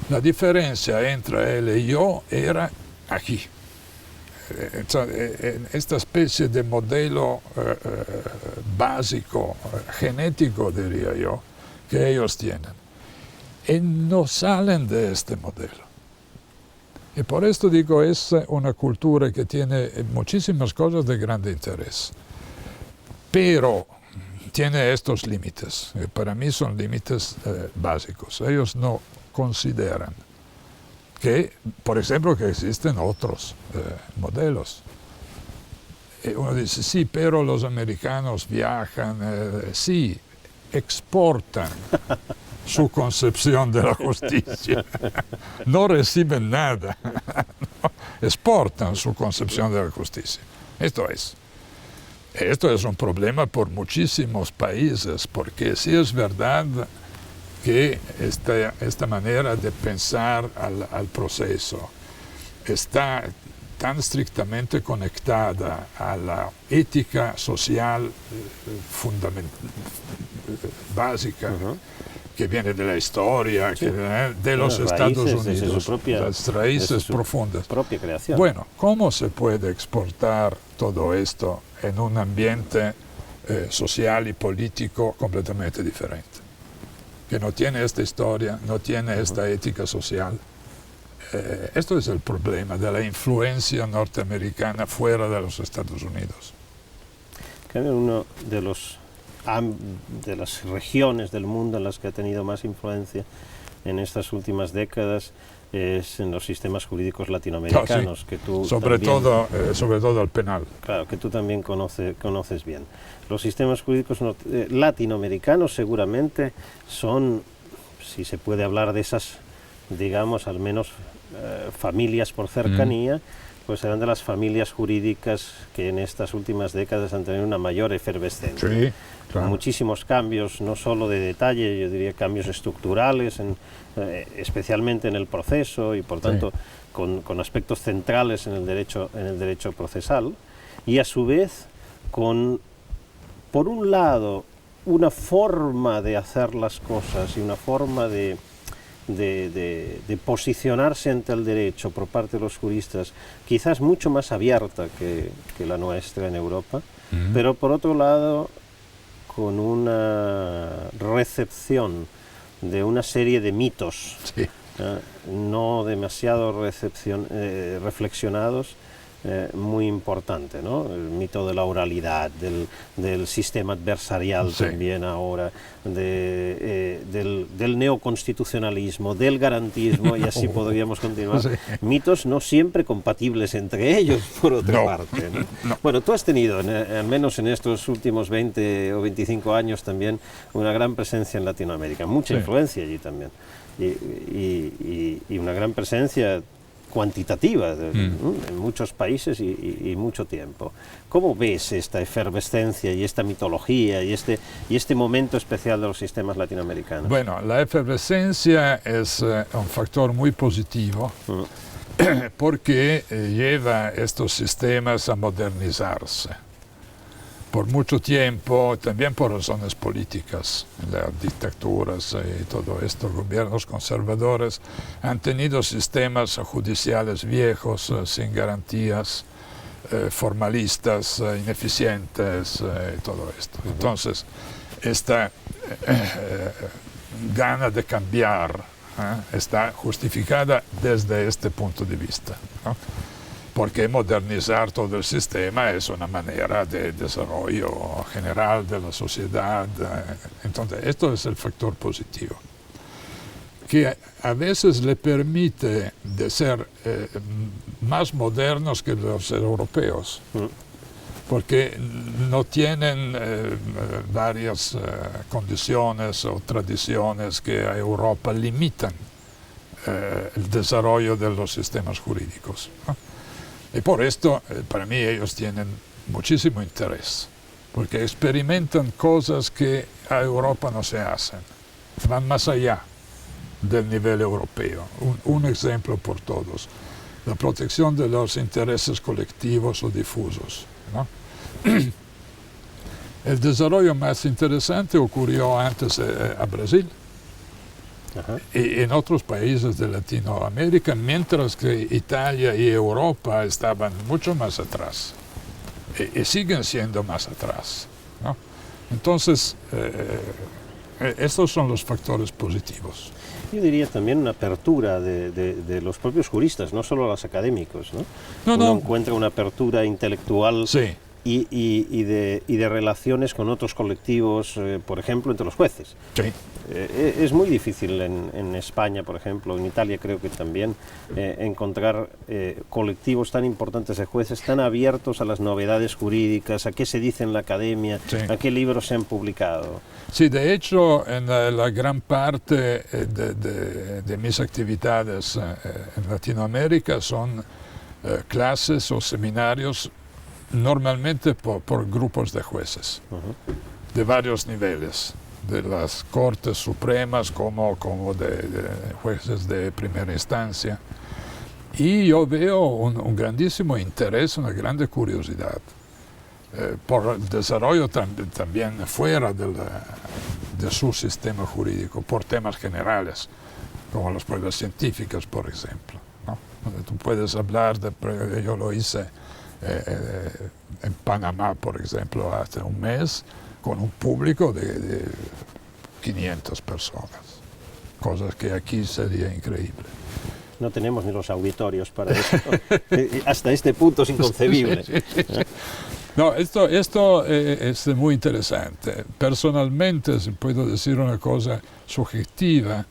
La diferencia entre él y yo era aquí. Esta especie de modelo básico, genético, diría yo, que ellos tienen. Y no salen de este modelo. Y por esto digo, es una cultura que tiene muchísimas cosas de grande interés. Pero tiene estos límites. Para mí son límites básicos. Ellos no consideran que, por ejemplo, que existen otros modelos. Uno dice, sí, pero los americanos viajan, sí, exportan su concepción de la justicia. No reciben nada, no, exportan su concepción de la justicia. Esto es un problema por muchísimos países, porque sí es verdad que esta manera de pensar al proceso está tan estrictamente conectada a la ética social básica, que viene de la historia, sí, de los Estados Unidos, las raíces profundas. Propia creación. Bueno, ¿cómo se puede exportar todo esto en un ambiente social y político completamente diferente? Que no tiene esta historia, no tiene esta ética social. Esto es el problema de la influencia norteamericana fuera de los Estados Unidos. Uno de las regiones del mundo en las que ha tenido más influencia en estas últimas décadas es en los sistemas jurídicos latinoamericanos, que tú sobre todo el penal. Claro, que tú también conoces bien. Los sistemas jurídicos latinoamericanos seguramente son, si se puede hablar de esas, digamos, al menos familias por cercanía, pues serán de las familias jurídicas que en estas últimas décadas han tenido una mayor efervescencia. Sí, claro. Muchísimos cambios, no solo de detalle, yo diría cambios estructurales, especialmente en el proceso y por tanto con aspectos centrales en el derecho procesal, y a su vez con, por un lado, una forma de hacer las cosas y una forma de posicionarse ante el derecho por parte de los juristas quizás mucho más abierta que la nuestra en Europa, pero por otro lado con una recepción de una serie de mitos no demasiado reflexionados, muy importante, ¿no? El mito de la oralidad, del sistema adversarial también ahora, del neoconstitucionalismo, del garantismo, y así podríamos continuar. Mitos no siempre compatibles entre ellos, por otra parte, ¿no? Bueno, tú has tenido, al menos en estos últimos 20 o 25 años también, una gran presencia en Latinoamérica, mucha influencia allí también, y una gran presencia cuantitativa en muchos países y mucho tiempo. ¿Cómo ves esta efervescencia y esta mitología y este momento especial de los sistemas latinoamericanos? Bueno, la efervescencia es un factor muy positivo porque lleva estos sistemas a modernizarse. Por mucho tiempo, también por razones políticas, las dictaduras y todo esto, gobiernos conservadores han tenido sistemas judiciales viejos, sin garantías, formalistas, ineficientes, y todo esto. Entonces, esta gana de cambiar está justificada desde este punto de vista, ¿no? Porque modernizar todo el sistema es una manera de desarrollo general de la sociedad. Entonces, esto es el factor positivo, que a veces le permite de ser más modernos que los europeos, porque no tienen varias condiciones o tradiciones que a Europa limitan el desarrollo de los sistemas jurídicos, ¿no? Y por esto, para mí, ellos tienen muchísimo interés, porque experimentan cosas que a Europa no se hacen, van más allá del nivel europeo. Un ejemplo por todos, la protección de los intereses colectivos o difusos, ¿no? El desarrollo más interesante ocurrió antes a Brasil, y en otros países de Latinoamérica, mientras que Italia y Europa estaban mucho más atrás y siguen siendo más atrás, ¿no? Entonces, estos son los factores positivos. Yo diría también una apertura de los propios juristas, no solo los académicos, ¿no? Uno encuentra una apertura intelectual y de relaciones con otros colectivos, por ejemplo, entre los jueces. Es muy difícil en España, por ejemplo, en Italia creo que también, encontrar colectivos tan importantes de jueces tan abiertos a las novedades jurídicas, a qué se dice en la academia, a qué libros se han publicado. Sí, de hecho, en la gran parte de mis actividades en Latinoamérica son clases o seminarios normalmente por grupos de jueces de varios niveles, de las Cortes Supremas como de jueces de primera instancia. Y yo veo un grandísimo interés, una grande curiosidad por el desarrollo también fuera de su sistema jurídico, por temas generales, como las pruebas científicas, por ejemplo, ¿no? Donde tú puedes hablar yo lo hice en Panamá, por ejemplo, hace un mes, con un público de 500 personas, cosas que aquí sería increíble. No tenemos ni los auditorios para eso. Hasta este punto es inconcebible. No, esto es muy interesante. Personalmente, si puedo decir una cosa subjetiva,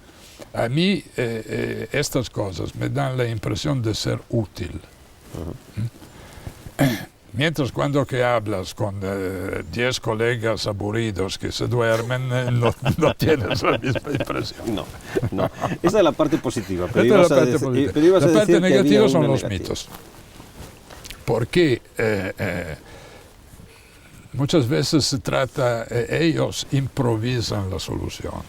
A mí estas cosas me dan la impresión de ser útil. Mientras cuando que hablas con 10 colegas aburridos que se duermen, no tienes la misma impresión. No, no. Esa es la parte positiva. Pero Esta es la parte positiva. La parte negativa son los mitos. Porque muchas veces se trata, ellos improvisan la solución.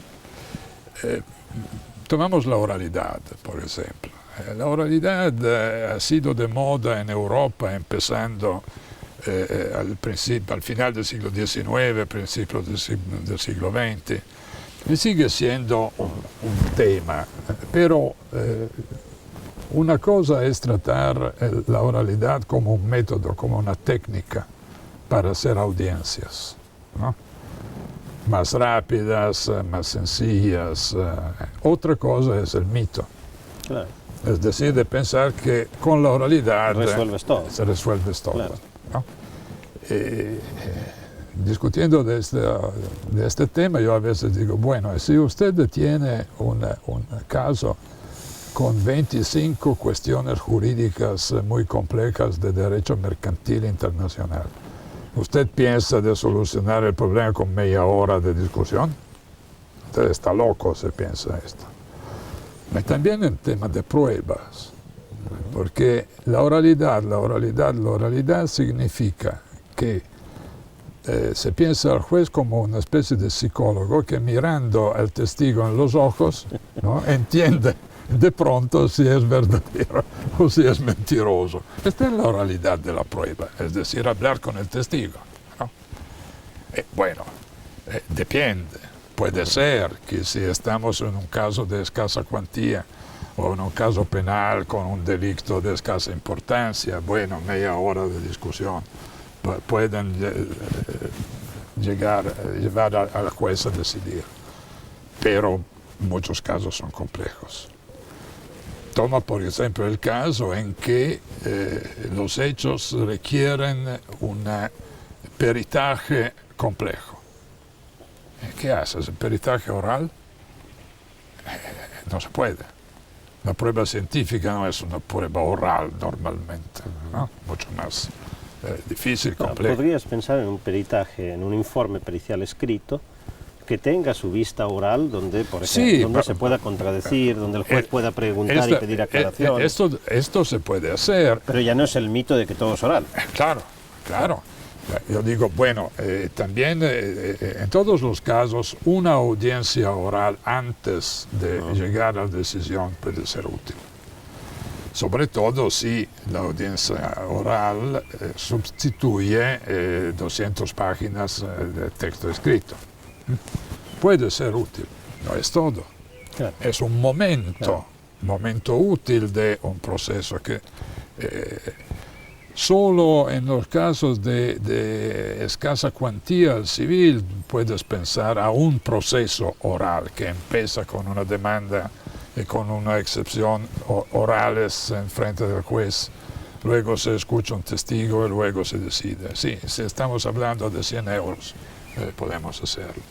Tomamos la oralidad, por ejemplo. La oralidad ha sido de moda en Europa empezando al final del siglo XIX, principios del siglo XX, y sigue siendo un tema, pero una cosa es tratar la oralidad como un método, como una técnica para hacer audiencias, ¿no? Más rápidas, más sencillas. Otra cosa es el mito. Claro. Es decir, de pensar que con la oralidad se resuelve todo. Claro. ¿No? Discutiendo de este tema, yo a veces digo, bueno, si usted tiene un caso con 25 cuestiones jurídicas muy complejas de derecho mercantil internacional, ¿usted piensa de solucionar el problema con media hora de discusión? Entonces está loco si piensa esto. Pero también el tema de pruebas, porque la oralidad significa que se piensa al juez como una especie de psicólogo que mirando al testigo en los ojos, ¿no?, entiende de pronto si es verdadero o si es mentiroso. Esta es la oralidad de la prueba, es decir, hablar con el testigo, ¿no? Bueno, depende. Puede ser que si estamos en un caso de escasa cuantía o en un caso penal con un delito de escasa importancia, bueno, media hora de discusión pueden llevar al juez a decidir. Pero muchos casos son complejos. Toma, por ejemplo, el caso en que los hechos requieren un peritaje complejo. ¿Qué haces? ¿El peritaje oral? No se puede. La prueba científica no es una prueba oral normalmente, ¿no? Mucho más difícil, complejo. Podrías pensar en un peritaje, en un informe pericial escrito, que tenga su vista oral, donde, por ejemplo, donde se pueda contradecir, donde el juez pueda preguntar y pedir aclaraciones. Esto se puede hacer. Pero ya no es el mito de que todo es oral. Claro, claro. Yo digo, bueno, también en todos los casos una audiencia oral antes de llegar a la decisión puede ser útil. Sobre todo si la audiencia oral sustituye 200 páginas de texto escrito. Puede ser útil, no es todo. Claro. Es un momento útil de un proceso que solo en los casos de escasa cuantía civil puedes pensar a un proceso oral que empieza con una demanda y con una excepción orales en frente del juez. Luego se escucha un testigo y luego se decide. Sí, si estamos hablando de 100 euros, podemos hacerlo.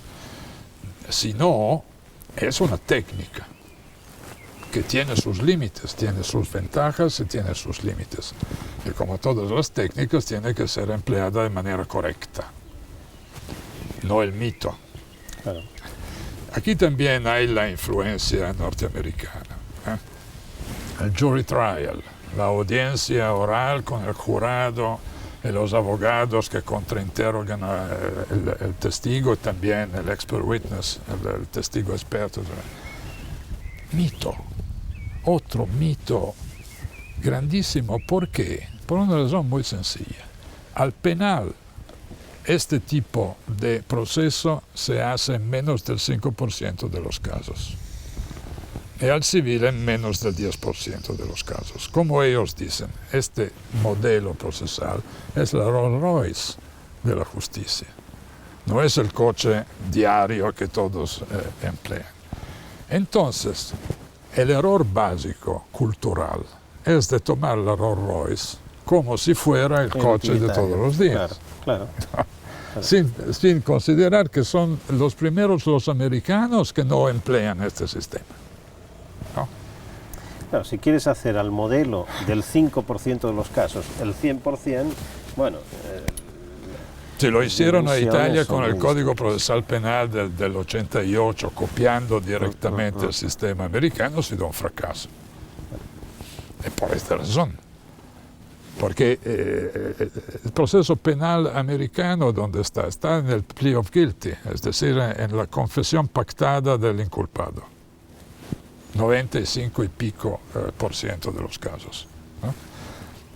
Si no, es una técnica que tiene sus límites, tiene sus ventajas y tiene sus límites. Y como todas las técnicas, tiene que ser empleada de manera correcta, no el mito. Claro. Aquí también hay la influencia norteamericana. El jury trial, la audiencia oral con el jurado y los abogados que contrainterrogan el testigo y también el expert witness, el testigo experto. Mito, otro mito grandísimo. ¿Por qué? Por una razón muy sencilla. Al penal, este tipo de proceso se hace en menos del 5% de los casos. Y al civil en menos del 10% de los casos. Como ellos dicen, este modelo procesal es la Rolls Royce de la justicia. No es el coche diario que todos emplean. Entonces, el error básico cultural es de tomar la Rolls Royce como si fuera el coche de todos los días. Claro. Sin considerar que son los primeros los americanos que no emplean este sistema. Claro, si quieres hacer al modelo del 5% de los casos el 100%, bueno... Si lo hicieron a Italia con el muy Código distintas. Procesal Penal del 88, copiando directamente el sistema americano, ha sido un fracaso. Y por esta razón. Porque el proceso penal americano, ¿dónde está? Está en el plea of guilty, es decir, en la confesión pactada del inculpado. 95 y pico por ciento de los casos, ¿no?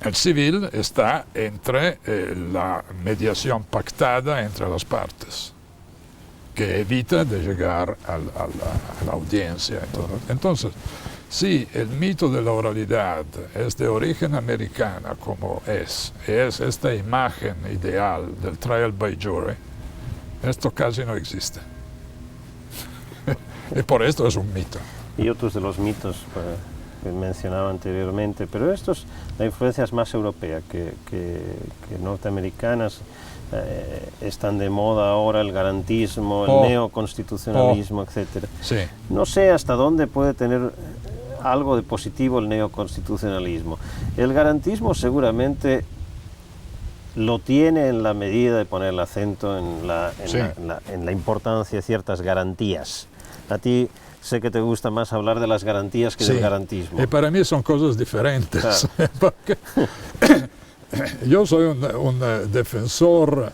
El civil está entre la mediación pactada entre las partes, que evita de llegar a la audiencia. Entonces, si el mito de la oralidad es de origen americana, como es esta imagen ideal del trial by jury, esto casi no existe. Y por esto es un mito. Y otros de los mitos que mencionaba anteriormente, pero la influencia es más europea que norteamericanas. Están de moda ahora el garantismo, el neoconstitucionalismo, etc. Sí. No sé hasta dónde puede tener algo de positivo el neoconstitucionalismo. El garantismo seguramente lo tiene en la medida de poner el acento en la importancia de ciertas garantías. A ti sé que te gusta más hablar de las garantías que del garantismo. Y para mí son cosas diferentes. Claro. Porque yo soy un defensor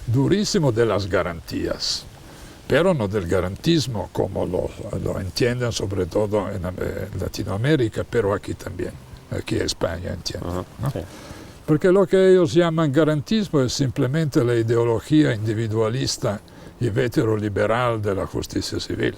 durísimo de las garantías, pero no del garantismo como lo entienden sobre todo en Latinoamérica, pero aquí también, aquí en España entienden. ¿No? Sí. Porque lo que ellos llaman garantismo es simplemente la ideología individualista y veteroliberal de la justicia civil.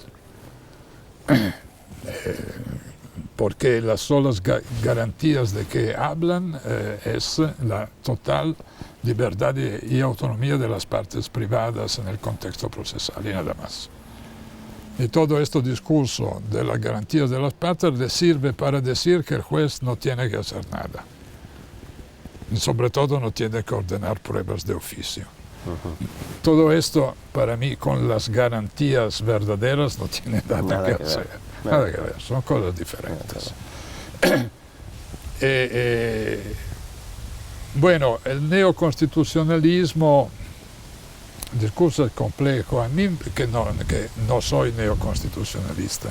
Porque las solas garantías de que hablan es la total libertad y autonomía de las partes privadas en el contexto procesal y nada más. Y todo este discurso de las garantías de las partes le sirve para decir que el juez no tiene que hacer nada. Y sobre todo no tiene que ordenar pruebas de oficio. Todo esto para mí con las garantías verdaderas no tiene nada que hacer. Nada que ver, son cosas diferentes. Bueno, el neoconstitucionalismo, el discurso es complejo. A mí, que no soy neoconstitucionalista,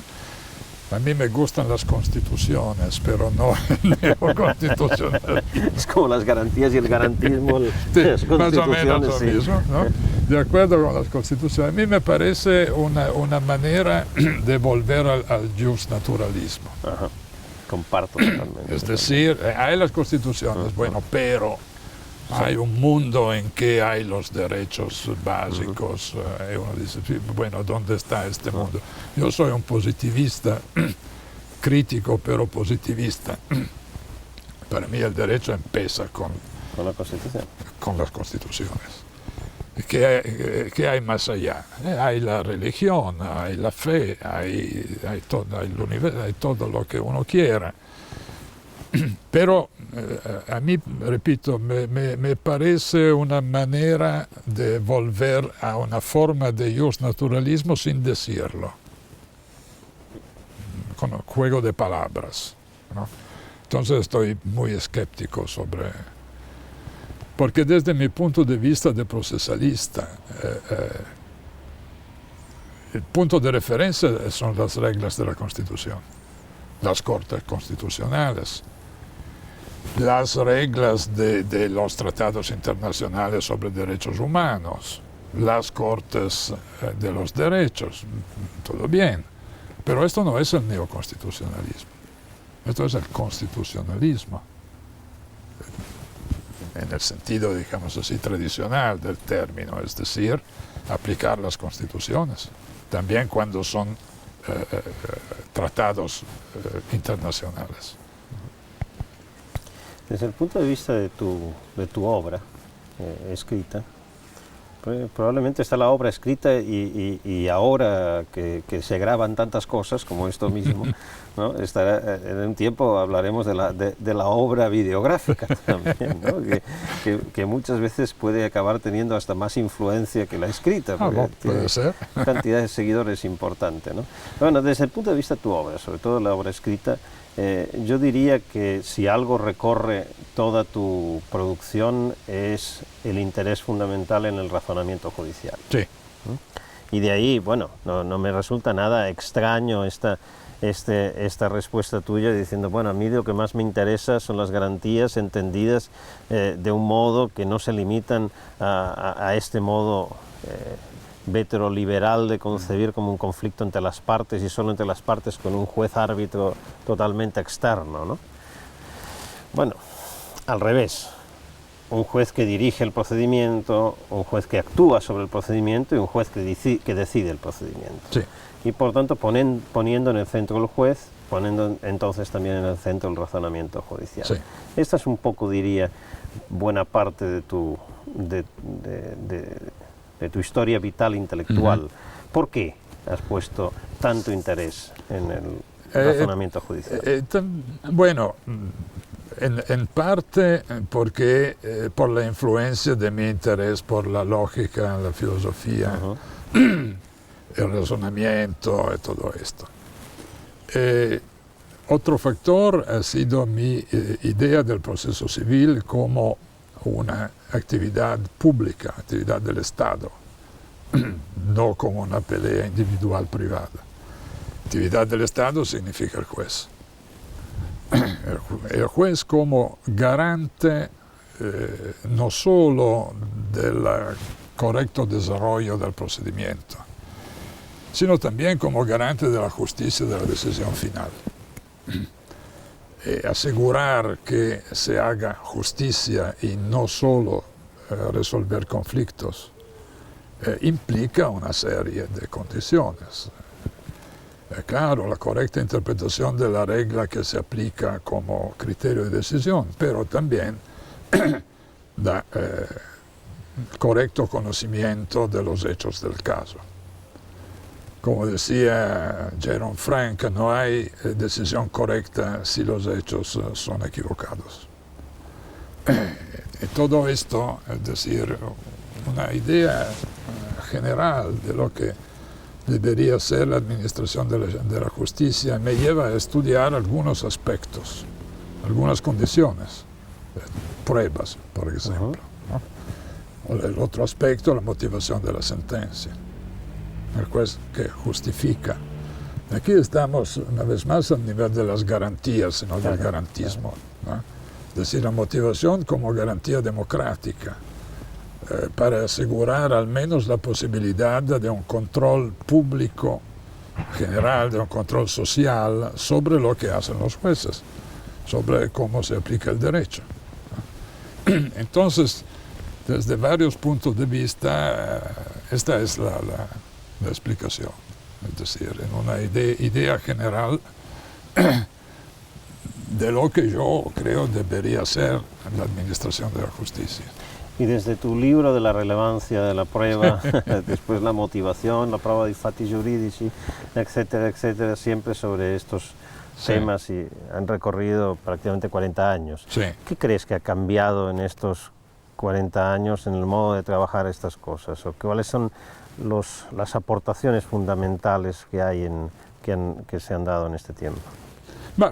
a mí me gustan las constituciones, pero no el neoconstitucionalismo. Es como las garantías y el garantismo. Sí, más o menos lo mismo, ¿no? De acuerdo con las constituciones. A mí me parece una manera de volver al justnaturalismo. Ajá. Comparto totalmente. Es decir, hay las constituciones, bueno, pero hay un mundo en que hay los derechos básicos. Y uno dice, bueno, ¿dónde está este mundo? Yo soy un positivista, crítico pero positivista. Para mí el derecho empieza con la Constitución. Con las constituciones. ¿Qué hay más allá? Hay la religión, hay la fe, hay todo lo que uno quiera. Pero a mí, repito, me parece una manera de volver a una forma de justnaturalismo sin decirlo, con un juego de palabras, ¿no? Entonces estoy muy escéptico sobre... Porque desde mi punto de vista de procesalista, el punto de referencia son las reglas de la Constitución, las cortes constitucionales, las reglas de los tratados internacionales sobre derechos humanos, las cortes de los derechos, todo bien. Pero esto no es el neoconstitucionalismo, esto es el constitucionalismo, en el sentido, digamos así, tradicional del término, es decir, aplicar las constituciones, también cuando son tratados internacionales. Desde el punto de vista de tu obra escrita, probablemente está la obra escrita y ahora que se graban tantas cosas como esto mismo, ¿no? Estará, en un tiempo hablaremos de la obra videográfica también, ¿no? que muchas veces puede acabar teniendo hasta más influencia que la escrita, porque puede ser. Cantidad de seguidores importante, ¿no? Bueno, desde el punto de vista de tu obra, sobre todo la obra escrita, yo diría que si algo recorre toda tu producción es el interés fundamental en el razonamiento judicial. Sí. Y de ahí, bueno, no me resulta nada extraño esta respuesta tuya diciendo, bueno, a mí lo que más me interesa son las garantías entendidas de un modo que no se limitan a este modo veteroliberal de concebir como un conflicto entre las partes y solo entre las partes con un juez árbitro totalmente externo, ¿no? Bueno, al revés. Un juez que dirige el procedimiento, un juez que actúa sobre el procedimiento y un juez que decide el procedimiento. Sí. Y por tanto poniendo en el centro el juez, poniendo entonces también en el centro el razonamiento judicial. Sí. Esta es un poco, diría, buena parte de tu historia vital intelectual. ¿Por qué has puesto tanto interés en el razonamiento judicial? Bueno, en parte porque por la influencia de mi interés por la lógica, la filosofía, el razonamiento y todo esto. Otro factor ha sido mi idea del proceso civil como una actividad pública, actividad del Estado, no como una pelea individual privada. Actividad del Estado significa el juez. El juez como garante no solo del correcto desarrollo del procedimiento, sino también como garante de la justicia de la decisión final. Asegurar que se haga justicia y no solo resolver conflictos implica una serie de condiciones. Claro, la correcta interpretación de la regla que se aplica como criterio de decisión, pero también correcto conocimiento de los hechos del caso. Como decía Jerome Frank, no hay decisión correcta si los hechos son equivocados. Y todo esto, es decir, una idea general de lo que debería ser la administración de la justicia, me lleva a estudiar algunos aspectos, algunas condiciones, pruebas, por ejemplo. ¿No? El otro aspecto, la motivación de la sentencia, el juez que justifica. Aquí estamos una vez más al nivel de las garantías, sino del garantismo. ¿No? Es decir, la motivación como garantía democrática, para asegurar al menos la posibilidad de un control público general, de un control social sobre lo que hacen los jueces, sobre cómo se aplica el derecho. Entonces, desde varios puntos de vista, esta es la explicación. Es decir, en una idea general de lo que yo creo debería ser la administración de la justicia. Y desde tu libro de la relevancia de la prueba, después la motivación, la prova dei fatti giuridici, etcétera, etcétera, siempre sobre estos temas y han recorrido prácticamente 40 años. Sí. ¿Qué crees que ha cambiado en estos 40 años en el modo de trabajar estas cosas? ¿O cuáles son las aportaciones fundamentales que hay que se han dado en este tiempo?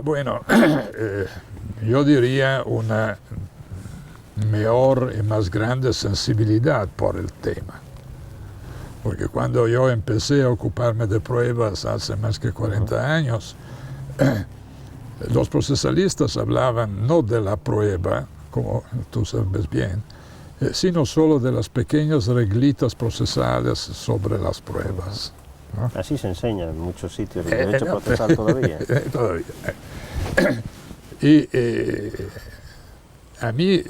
Bueno, yo diría una mejor y más grande sensibilidad por el tema. Porque cuando yo empecé a ocuparme de pruebas hace más que 40 años, los procesalistas hablaban no de la prueba, como tú sabes bien, sino solo de las pequeñas reglitas procesales sobre las pruebas. ¿No? Así se enseña en muchos sitios el derecho procesal todavía. Todavía. Y a mí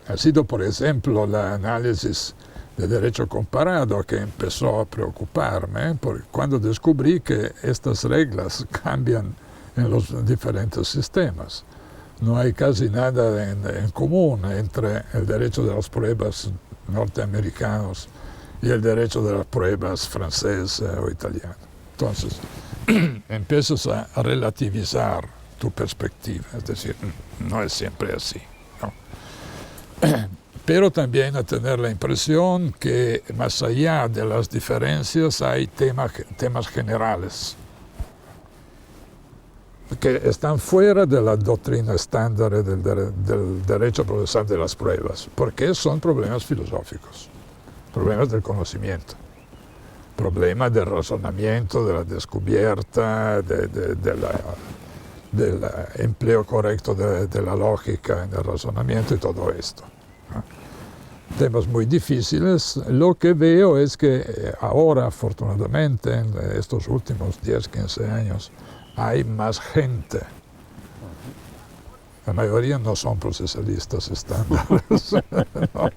ha sido, por ejemplo, el análisis de derecho comparado que empezó a preocuparme, porque cuando descubrí que estas reglas cambian en los diferentes sistemas. No hay casi nada en común entre el derecho de las pruebas norteamericanos y el derecho de las pruebas francés o italiano. Entonces, empiezas a relativizar tu perspectiva, es decir, no es siempre así, ¿no? Pero también a tener la impresión que más allá de las diferencias hay temas generales. que están fuera de la doctrina estándar del derecho procesal de las pruebas, porque son problemas filosóficos, problemas del conocimiento, problemas del razonamiento, de la descubierta, del empleo correcto de la lógica en el razonamiento y todo esto. Temas muy difíciles. Lo que veo es que ahora, afortunadamente, en estos últimos 10, 15 años, hay más gente. La mayoría no son procesalistas estándares, no.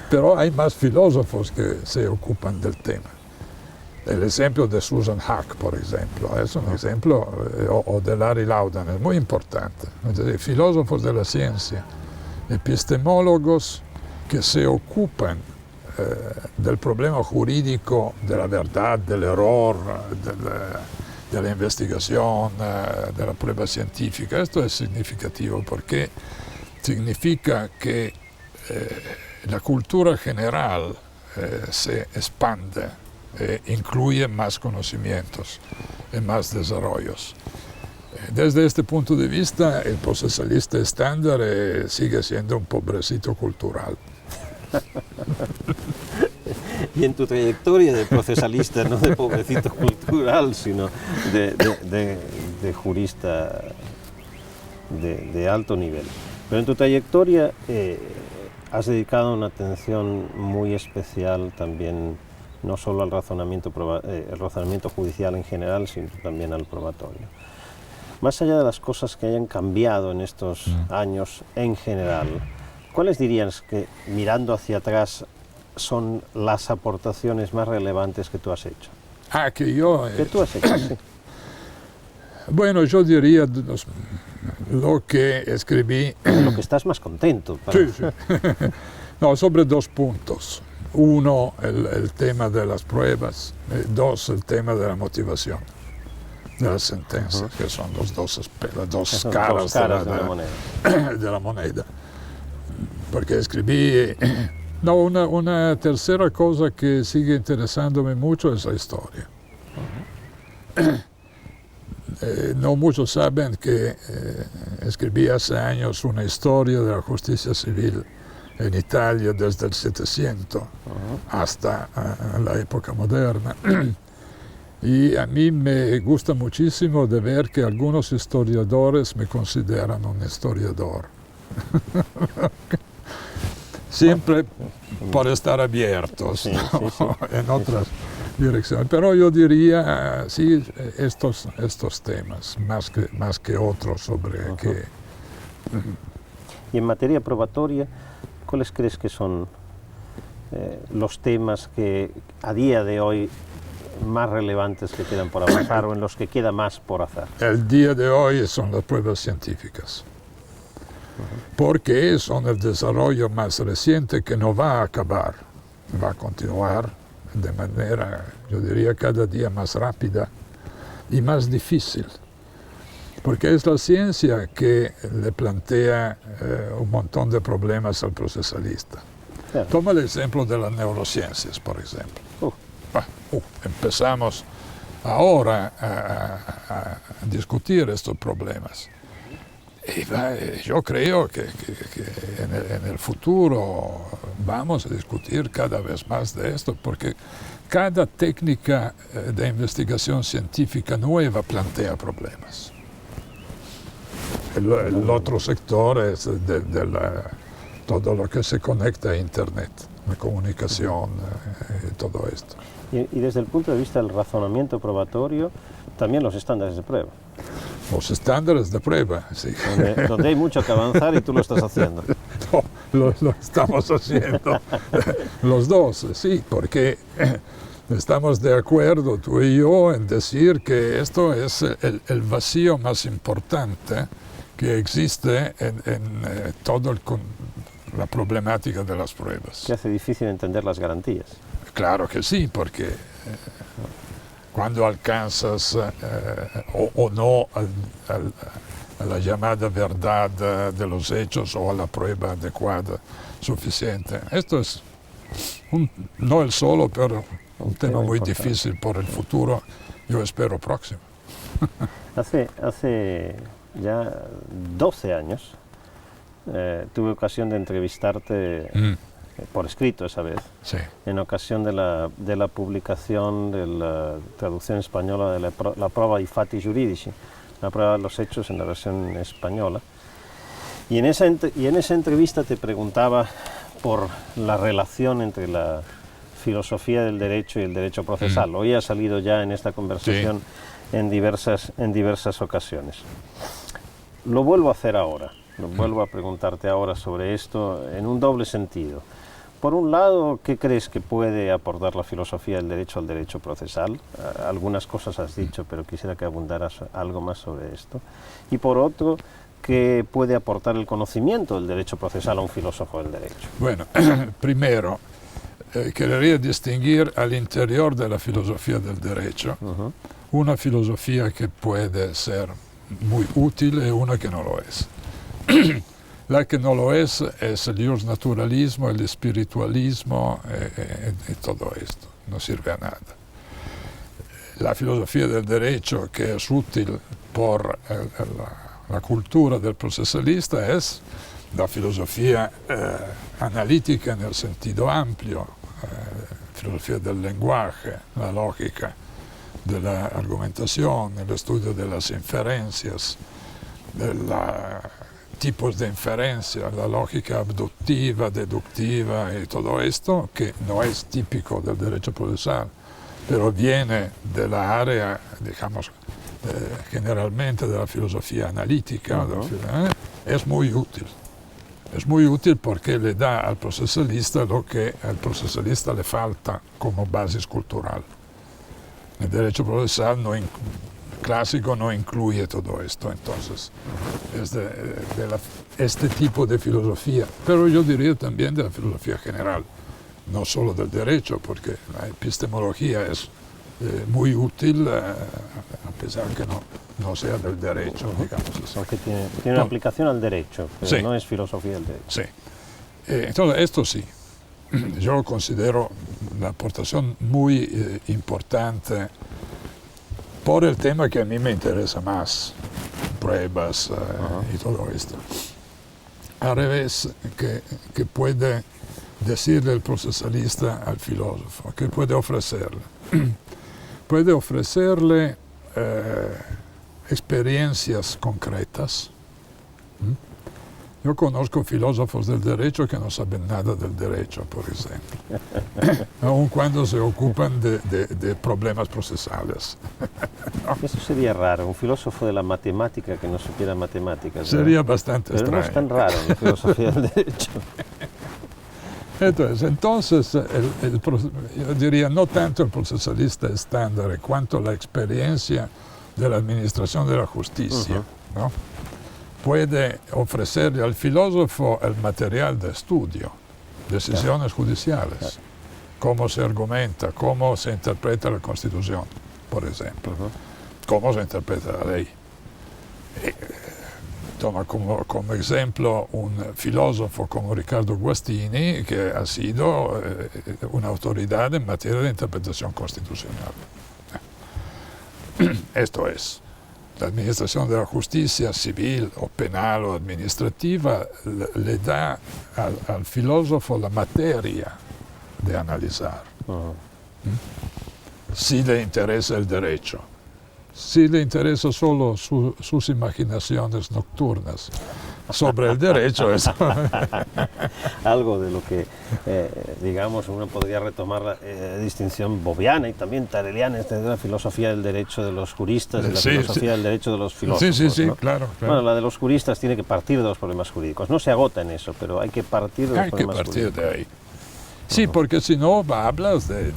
Pero hay más filósofos que se ocupan del tema. El ejemplo de Susan Haack, por ejemplo, es un ejemplo, o de Larry Laudan, es muy importante. Entonces, filósofos de la ciencia, epistemólogos que se ocupan del problema jurídico, de la verdad, del error, de la investigación, de la prueba científica. Esto es significativo porque significa que la cultura general se expande, incluye más conocimientos y más desarrollos. Desde este punto de vista, el procesalista estándar sigue siendo un pobrecito cultural. Y en tu trayectoria de procesalista, no de pobrecito cultural, sino de jurista de alto nivel. Pero en tu trayectoria has dedicado una atención muy especial también, no solo al razonamiento judicial en general, sino también al probatorio. Más allá de las cosas que hayan cambiado en estos años en general, ¿cuáles dirías que, mirando hacia atrás, son las aportaciones más relevantes que tú has hecho? Que tú has hecho, sí. Bueno, yo diría lo que escribí. Lo que estás más contento. Sí. No, sobre 2 puntos. Uno, el tema de las pruebas. 2, el tema de la motivación de las sentencias, que son las dos caras de la moneda. Porque escribí. No, una tercera cosa que sigue interesándome mucho es la historia. No muchos saben que escribí hace años una historia de la justicia civil en Italia desde el 700 hasta la época moderna. Y a mí me gusta muchísimo de ver que algunos historiadores me consideran un historiador. Siempre por estar abiertos, ¿no? En otras direcciones. Pero yo diría, sí, estos temas, más que otros sobre que... Y en materia probatoria, ¿cuáles crees que son los temas que a día de hoy más relevantes que quedan por avanzar o en los que queda más por hacer? El día de hoy son las pruebas científicas. Porque son el desarrollo más reciente que no va a acabar, va a continuar de manera, yo diría, cada día más rápida y más difícil. Porque es la ciencia que le plantea un montón de problemas al procesalista. Claro. Toma el ejemplo de las neurociencias, por ejemplo. Empezamos ahora a discutir estos problemas. Y yo creo que en el futuro vamos a discutir cada vez más de esto, porque cada técnica de investigación científica nueva plantea problemas. El otro sector es todo lo que se conecta a Internet, la comunicación y todo esto. Y desde el punto de vista del razonamiento probatorio, también los estándares de prueba. Los estándares de prueba, sí. Donde hay mucho que avanzar y tú lo estás haciendo. No, lo estamos haciendo los dos, sí, porque estamos de acuerdo tú y yo en decir que esto es el vacío más importante que existe en toda la problemática de las pruebas. Que hace difícil entender las garantías. Claro que sí, porque cuando alcanzas o no a la llamada verdad de los hechos o a la prueba adecuada, suficiente. Esto es no el solo, pero un tema muy difícil por el futuro, yo espero próximo. Hace ya 12 años tuve ocasión de entrevistarte por escrito esa vez, Sí. en ocasión de la publicación de la traducción española de la prova dei fatti giuridici, la prueba de los hechos en la versión española. Y en esa entrevista te preguntaba por la relación entre la filosofía del derecho y el derecho procesal. Hoy ha salido ya en esta conversación en diversas ocasiones. Lo vuelvo a hacer ahora, lo vuelvo a preguntarte ahora sobre esto en un doble sentido. Por un lado, ¿qué crees que puede aportar la filosofía del derecho al derecho procesal? Algunas cosas has dicho, pero quisiera que abundaras algo más sobre esto. Y por otro, ¿qué puede aportar el conocimiento del derecho procesal a un filósofo del derecho? Bueno, primero, querría distinguir al interior de la filosofía del derecho una filosofía que puede ser muy útil y una que no lo es. La que no lo es el naturalismo, el espiritualismo y todo esto. No sirve a nada. La filosofía del derecho que es útil por la cultura del procesalista es la filosofía analítica en el sentido amplio, filosofía del lenguaje, la lógica de la argumentación, el estudio de las inferencias, de los tipos de inferencia, la lógica abductiva, deductiva y todo esto, que no es típico del derecho procesal, pero viene de la área, digamos, generalmente de la filosofía analítica, es muy útil. Es muy útil porque le da al procesalista lo que al procesalista le falta como base cultural. El derecho procesal clásico no incluye todo esto, entonces es este tipo de filosofía, pero yo diría también de la filosofía general, no solo del derecho, porque la epistemología es muy útil, a pesar que no sea del derecho, digamos así. Porque tiene una aplicación al derecho, pero sí, no es filosofía del derecho. Sí. Entonces, esto sí, yo considero la aportación muy importante por el tema que a mí me interesa más, pruebas y todo esto. Al revés, que puede decirle el procesalista al filósofo, que puede ofrecerle. Puede ofrecerle experiencias concretas. Yo conozco filósofos del derecho que no saben nada del derecho, por ejemplo, aun cuando se ocupan de problemas procesales. Eso sería raro, un filósofo de la matemática que no supiera matemáticas. Sería bastante extraño. No es tan raro en la filosofía del derecho. Entonces yo diría no tanto el procesalista estándar, cuanto la experiencia de la administración de la justicia, ¿no? Puede ofrecerle al filósofo el material de estudio, decisiones judiciales, cómo se argumenta, cómo se interpreta la Constitución, por ejemplo, cómo se interpreta la ley. Toma como ejemplo un filósofo como Riccardo Guastini, que ha sido una autoridad en materia de interpretación constitucional. Esto es. La administración de la justicia civil o penal o administrativa le da al filósofo la materia de analizar. Si le interesa el derecho. Si le interesa solo sus imaginaciones nocturnas sobre el derecho, eso. Algo de lo que, digamos, uno podría retomar la distinción boviana y también tareliana entre la filosofía del derecho de los juristas y la filosofía del derecho de los filósofos. Sí, ¿no? claro. Bueno, la de los juristas tiene que partir de los problemas jurídicos. No se agota en eso, pero hay que partir de los problemas jurídicos. Hay que partir de ahí. Sí, porque si no hablas de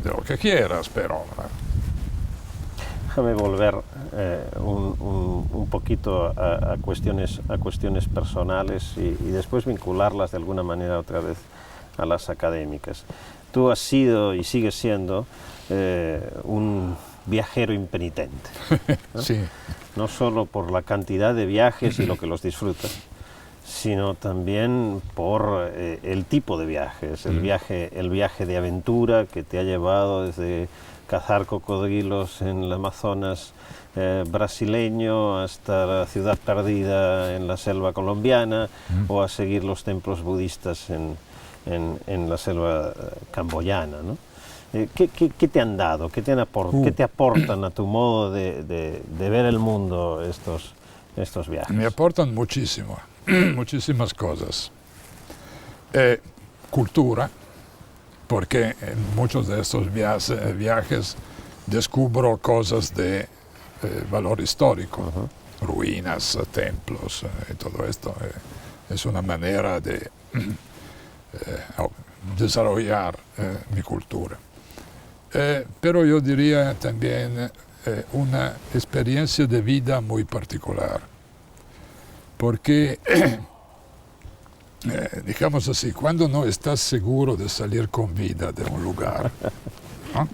lo que quieras, pero... Déjame volver un poquito a cuestiones personales y después vincularlas de alguna manera otra vez a las académicas. Tú has sido y sigues siendo un viajero impenitente, ¿no? Sí. No solo por la cantidad de viajes y lo que los disfrutas, sino también por el tipo de viajes, el viaje de aventura que te ha llevado desde cazar cocodrilos en el Amazonas brasileño, hasta la ciudad perdida en la selva colombiana, o a seguir los templos budistas en la selva camboyana, ¿no? ¿Qué te han dado? ¿Qué te aportan a tu modo de ver el mundo estos viajes? Me aportan muchísimo, muchísimas cosas. Cultura, porque en muchos de estos viajes descubro cosas de valor histórico, ruinas, templos y todo esto. Es una manera de desarrollar mi cultura. Pero yo diría también una experiencia de vida muy particular, porque digamos así, cuando no estás seguro de salir con vida de un lugar, ¿no?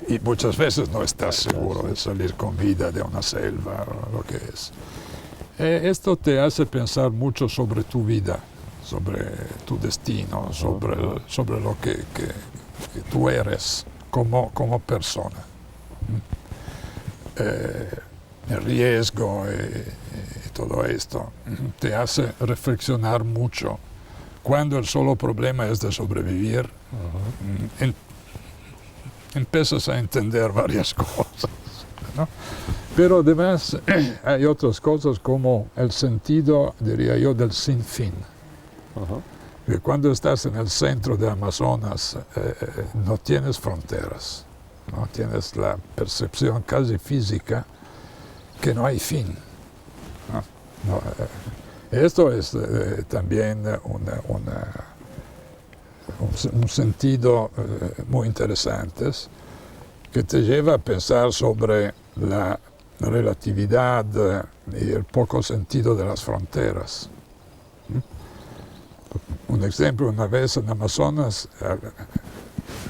Y muchas veces no estás seguro de salir con vida de una selva o lo que es, esto te hace pensar mucho sobre tu vida, sobre tu destino, sobre lo que tú eres como persona. El riesgo y todo esto te hace reflexionar mucho. Cuando el solo problema es de sobrevivir, empiezas a entender varias cosas, ¿no? Pero además hay otras cosas como el sentido, diría yo, del sinfín. Que cuando estás en el centro de Amazonas no tienes fronteras, no tienes la percepción casi física que no hay fin. Esto es también un sentido muy interesante que te lleva a pensar sobre la relatividad y el poco sentido de las fronteras. Un ejemplo, una vez en Amazonas,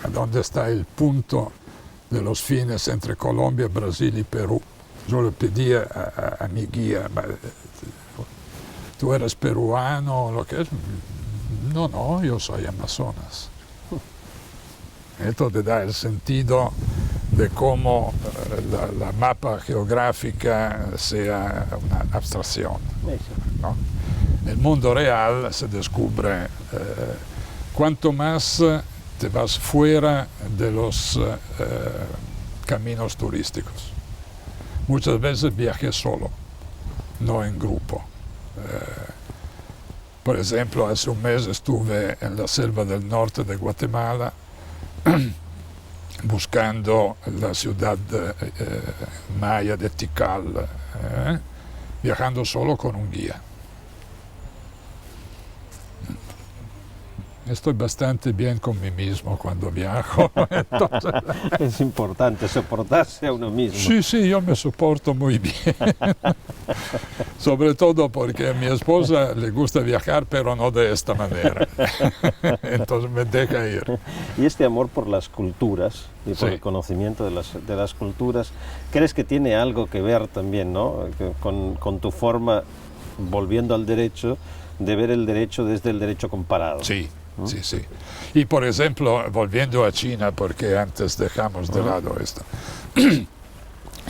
a donde está el punto de los fines entre Colombia, Brasil y Perú, yo le pedí a mi guía, ¿tú eres peruano o lo que es? No, yo soy Amazonas. Esto te da el sentido de cómo la mapa geográfica sea una abstracción, ¿no? El mundo real se descubre cuanto más te vas fuera de los caminos turísticos. Muchas veces viajé solo, no en grupo. Por ejemplo, hace un mes estuve en la selva del norte de Guatemala buscando la ciudad maya de Tikal, viajando solo con un guía. Estoy bastante bien con mí mismo cuando viajo. Entonces, es importante soportarse a uno mismo. Sí, yo me soporto muy bien. Sobre todo porque a mi esposa le gusta viajar, pero no de esta manera. Entonces me deja ir. Y este amor por las culturas y por el conocimiento de las culturas, ¿crees que tiene algo que ver también, ¿no? con tu forma, volviendo al derecho, de ver el derecho desde el derecho comparado? Sí. Sí. Y por ejemplo, volviendo a China, porque antes dejamos de lado esto.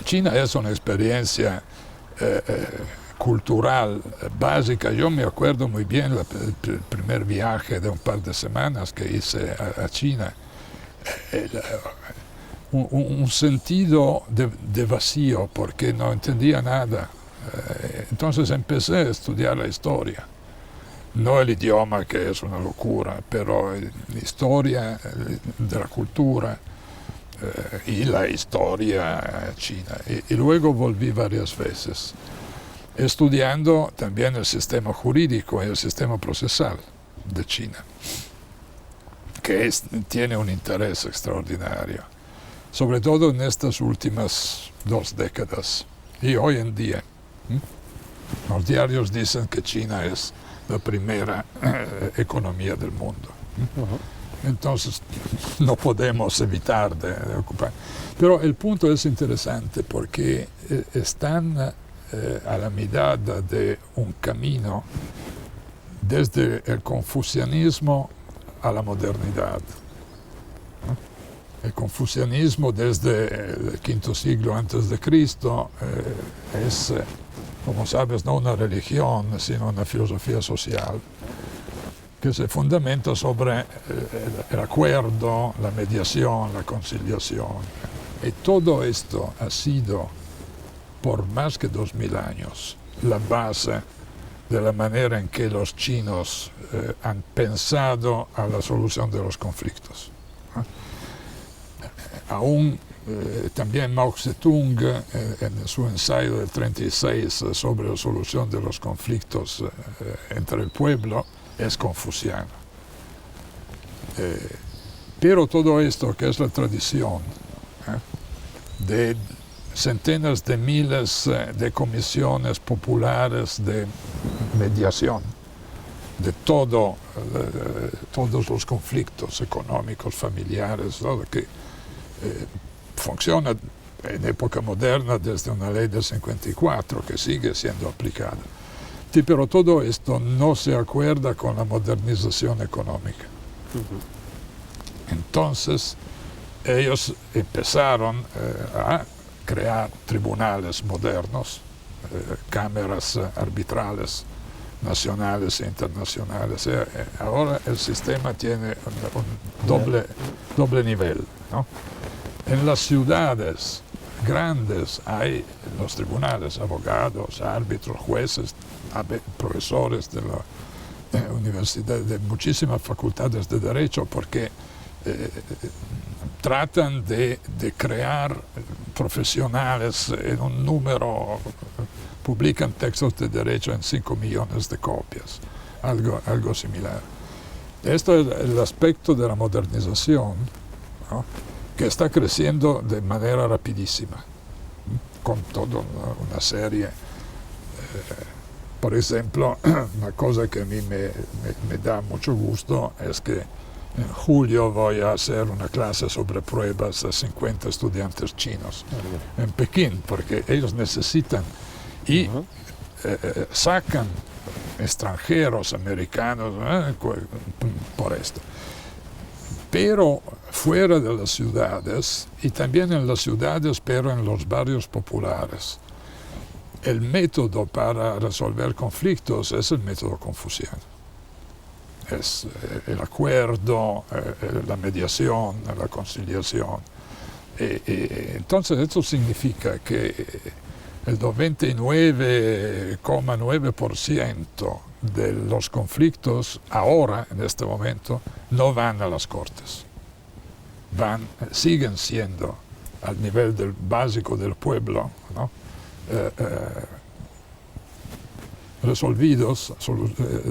China es una experiencia cultural básica. Yo me acuerdo muy bien el primer viaje de un par de semanas que hice a China. Un sentido de vacío, porque no entendía nada. Entonces empecé a estudiar la historia. No el idioma, que es una locura, pero la historia de la cultura y la historia china. Y luego volví varias veces, estudiando también el sistema jurídico y el sistema procesal de China, que tiene un interés extraordinario, sobre todo en estas últimas 2 décadas y hoy en día. Los diarios dicen que China es la primera economía del mundo. Entonces no podemos evitar de ocupar. Pero el punto es interesante porque están a la mitad de un camino desde el confucianismo a la modernidad. El confucianismo desde el V siglo antes de Cristo es, como sabes, no una religión, sino una filosofía social que se fundamenta sobre el acuerdo, la mediación, la conciliación. Y todo esto ha sido, por más que 2000 años, la base de la manera en que los chinos han pensado a la solución de los conflictos. Aún también Mao Zedong, en su ensayo del 36 sobre la solución de los conflictos entre el pueblo, es confuciano. Pero todo esto, que es la tradición de centenas de miles de comisiones populares de mediación de todos los conflictos económicos, familiares, todo que funciona en época moderna desde una ley del 54 que sigue siendo aplicada. Pero todo esto no se acuerda con la modernización económica. Entonces, ellos empezaron a crear tribunales modernos, cámaras arbitrales nacionales e internacionales. Ahora el sistema tiene un doble nivel, ¿no? En las ciudades grandes hay los tribunales, abogados, árbitros, jueces, profesores de la universidad, de muchísimas facultades de derecho, porque tratan de crear profesionales en un número, publican textos de derecho en 5 millones de copias, algo similar. Esto es el aspecto de la modernización, ¿no?, que está creciendo de manera rapidísima, con toda una serie. Por ejemplo, una cosa que a mí me da mucho gusto es que en julio voy a hacer una clase sobre pruebas a 50 estudiantes chinos en Pekín, porque ellos necesitan y sacan extranjeros, americanos, por esto. Pero fuera de las ciudades, y también en las ciudades, pero en los barrios populares, el método para resolver conflictos es el método confuciano. Es el acuerdo, la mediación, la conciliación. Entonces esto significa que el 99,9% de los conflictos ahora, en este momento, no van a las cortes. Siguen siendo al nivel básico del pueblo, ¿no?, resolvidos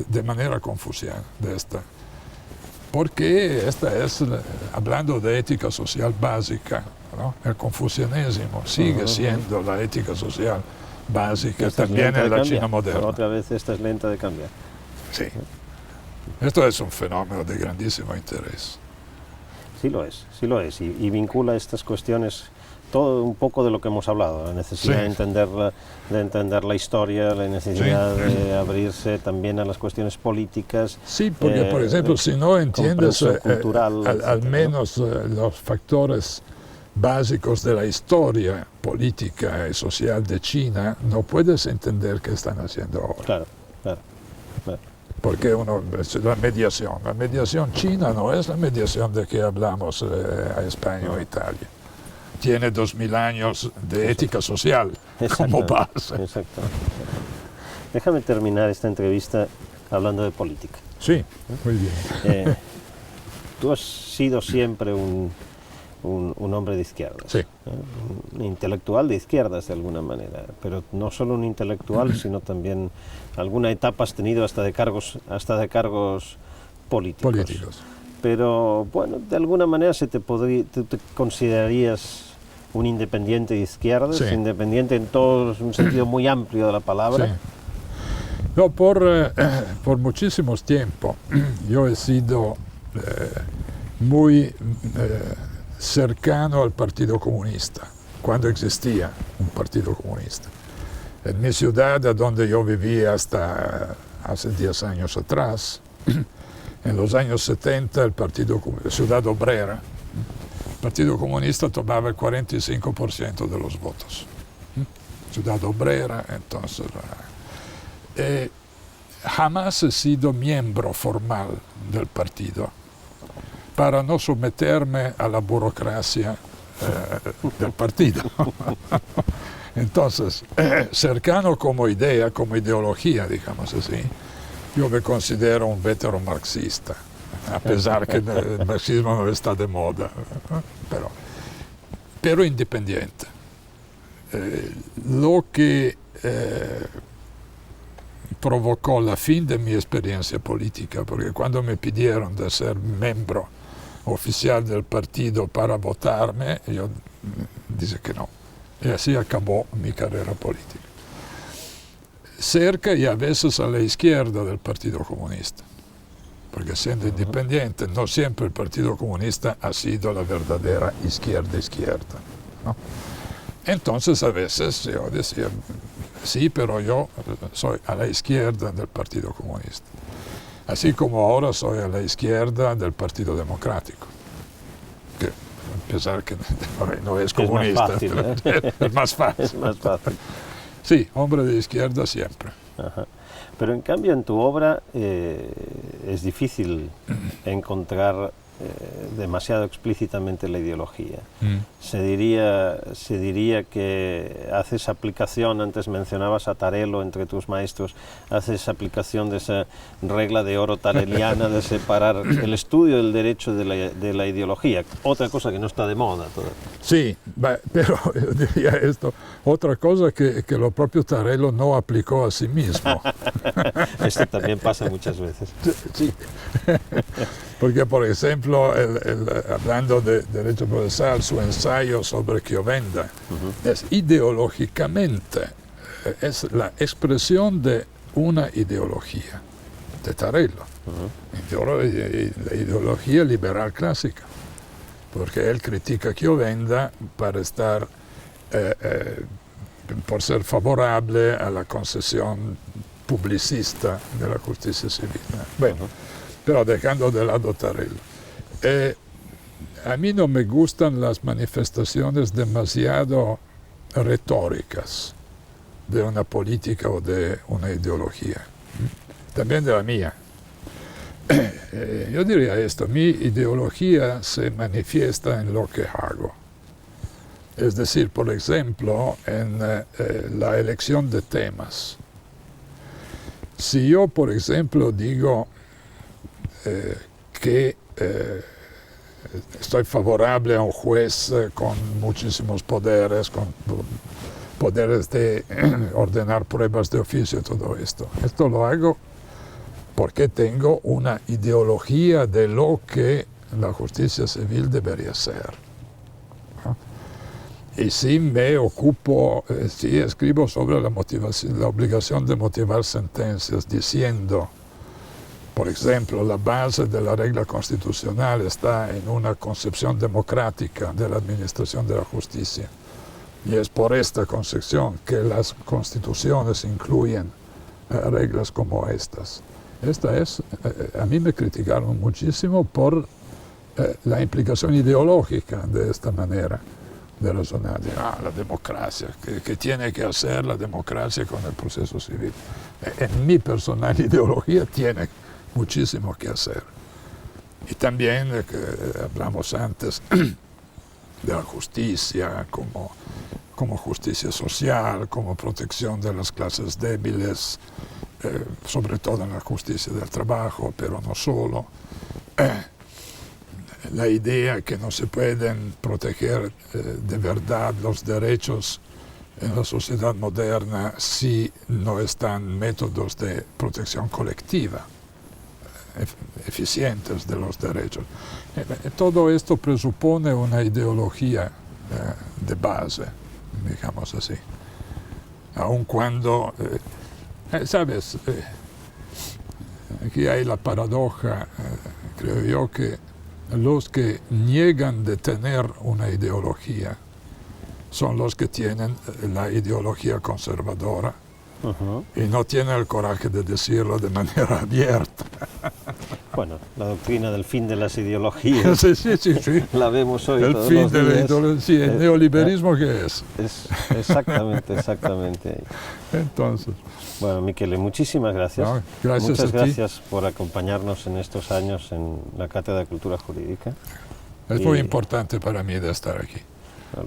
de manera confuciana, porque esta es, hablando de ética social básica, ¿no?, el confucianismo sigue siendo la ética social básica también en la China moderna. Otra vez esta es lenta de cambiar. Sí. Esto es un fenómeno de grandísimo interés. Sí lo es, y vincula estas cuestiones, todo un poco de lo que hemos hablado, la necesidad de entender la historia, la necesidad de abrirse también a las cuestiones políticas. Sí, porque por ejemplo, si no entiendes cultural, al menos los factores básicos de la historia política y social de China, no puedes entender qué están haciendo ahora. Claro. Porque la mediación china no es la mediación de que hablamos a España o Italia. Tiene 2000 años de ética social como base. Exacto. Déjame terminar esta entrevista hablando de política. Sí, muy bien. Tú has sido siempre un hombre de izquierdas, sí, un intelectual de izquierdas de alguna manera, pero no solo un intelectual, sino también alguna etapa has tenido hasta de cargos políticos. Pero bueno, de alguna manera tú te considerarías un independiente de izquierdas, sí, independiente en todo un sentido muy amplio de la palabra. Sí. No, por muchísimos tiempos yo he sido muy cercano al Partido Comunista, cuando existía un Partido Comunista. En mi ciudad, donde yo vivía hasta hace 10 años atrás, en los años 70, Ciudad Obrera, el Partido Comunista tomaba el 45% de los votos. Ciudad Obrera, entonces. Jamás he sido miembro formal del partido para no someterme a la burocracia del partido. Entonces, cercano como idea, como ideología, digamos así, yo me considero un vetero marxista, a pesar que el marxismo no está de moda, pero independiente. Lo que provocó la fin de mi experiencia política, porque cuando me pidieron de ser miembro oficial del partido para votarme, yo dije que no. Y así acabó mi carrera política. Cerca y a veces a la izquierda del Partido Comunista, porque siendo independiente, no siempre el Partido Comunista ha sido la verdadera izquierda, ¿no? Entonces a veces yo decía, sí, pero yo soy a la izquierda del Partido Comunista. Así como ahora soy a la izquierda del Partido Democrático. Que, a pesar que no es comunista, es más fácil, ¿eh? Es más fácil. Sí, hombre de izquierda siempre. Ajá. Pero en cambio en tu obra es difícil encontrar demasiado explícitamente la ideología. Se diría que haces aplicación, antes mencionabas a Tarello entre tus maestros, haces aplicación de esa regla de oro tareliana de separar el estudio del derecho de la ideología, otra cosa que no está de moda todavía. Sí, pero yo diría esto, otra cosa que lo propio Tarello no aplicó a sí mismo. Esto también pasa muchas veces. Sí. Porque, por ejemplo, hablando de derecho procesal, su ensayo sobre Chiovenda es ideológicamente, es la expresión de una ideología de Tarello, la ideología liberal clásica, porque él critica Chiovenda para estar, por ser favorable a la concesión publicista de la justicia civil. Bueno, pero dejando de lado Tarello. A mí no me gustan las manifestaciones demasiado retóricas de una política o de una ideología, también de la mía. Yo diría esto, mi ideología se manifiesta en lo que hago. Es decir, por ejemplo, en la elección de temas. Si yo, por ejemplo, digo que estoy favorable a un juez con muchísimos poderes, con poderes de ordenar pruebas de oficio y todo esto. Esto lo hago porque tengo una ideología de lo que la justicia civil debería ser. Y si me ocupo, si escribo sobre la obligación de motivar sentencias diciendo, por ejemplo, la base de la regla constitucional está en una concepción democrática de la administración de la justicia. Y es por esta concepción que las constituciones incluyen reglas como estas. A mí me criticaron muchísimo por la implicación ideológica de esta manera de razonar. La democracia, ¿qué tiene que hacer la democracia con el proceso civil? En mi personal ideología tiene muchísimo que hacer. Y también, que hablamos antes, de la justicia como justicia social, como protección de las clases débiles, sobre todo en la justicia del trabajo, pero no solo. La idea que no se pueden proteger de verdad los derechos en la sociedad moderna si no están métodos de protección colectiva eficientes de los derechos. Todo esto presupone una ideología de base, digamos así. Aun cuando, ¿sabes? Aquí hay la paradoja, creo yo, que los que niegan de tener una ideología son los que tienen la ideología conservadora y no tienen el coraje de decirlo de manera abierta. Bueno, la doctrina del fin de las ideologías. Sí, sí, sí, sí. La vemos hoy El todos fin los de la días. ideología, sí, el neoliberismo, ¿qué es? Es exactamente. Entonces, Bueno, Michele, muchísimas gracias. no, gracias Muchas a ti. gracias por acompañarnos en estos años en la Cátedra de Cultura Jurídica. Es muy importante para mí de estar aquí.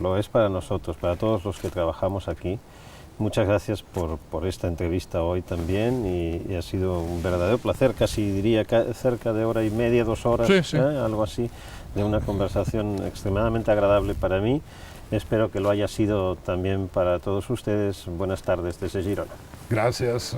Lo es para nosotros, para todos los que trabajamos aquí. Muchas gracias por esta entrevista hoy también y ha sido un verdadero placer, casi diría cerca de hora y media, 2 horas, Sí, sí. algo así, de una conversación extremadamente agradable para mí. Espero que lo haya sido también para todos ustedes. Buenas tardes desde Girona. Gracias.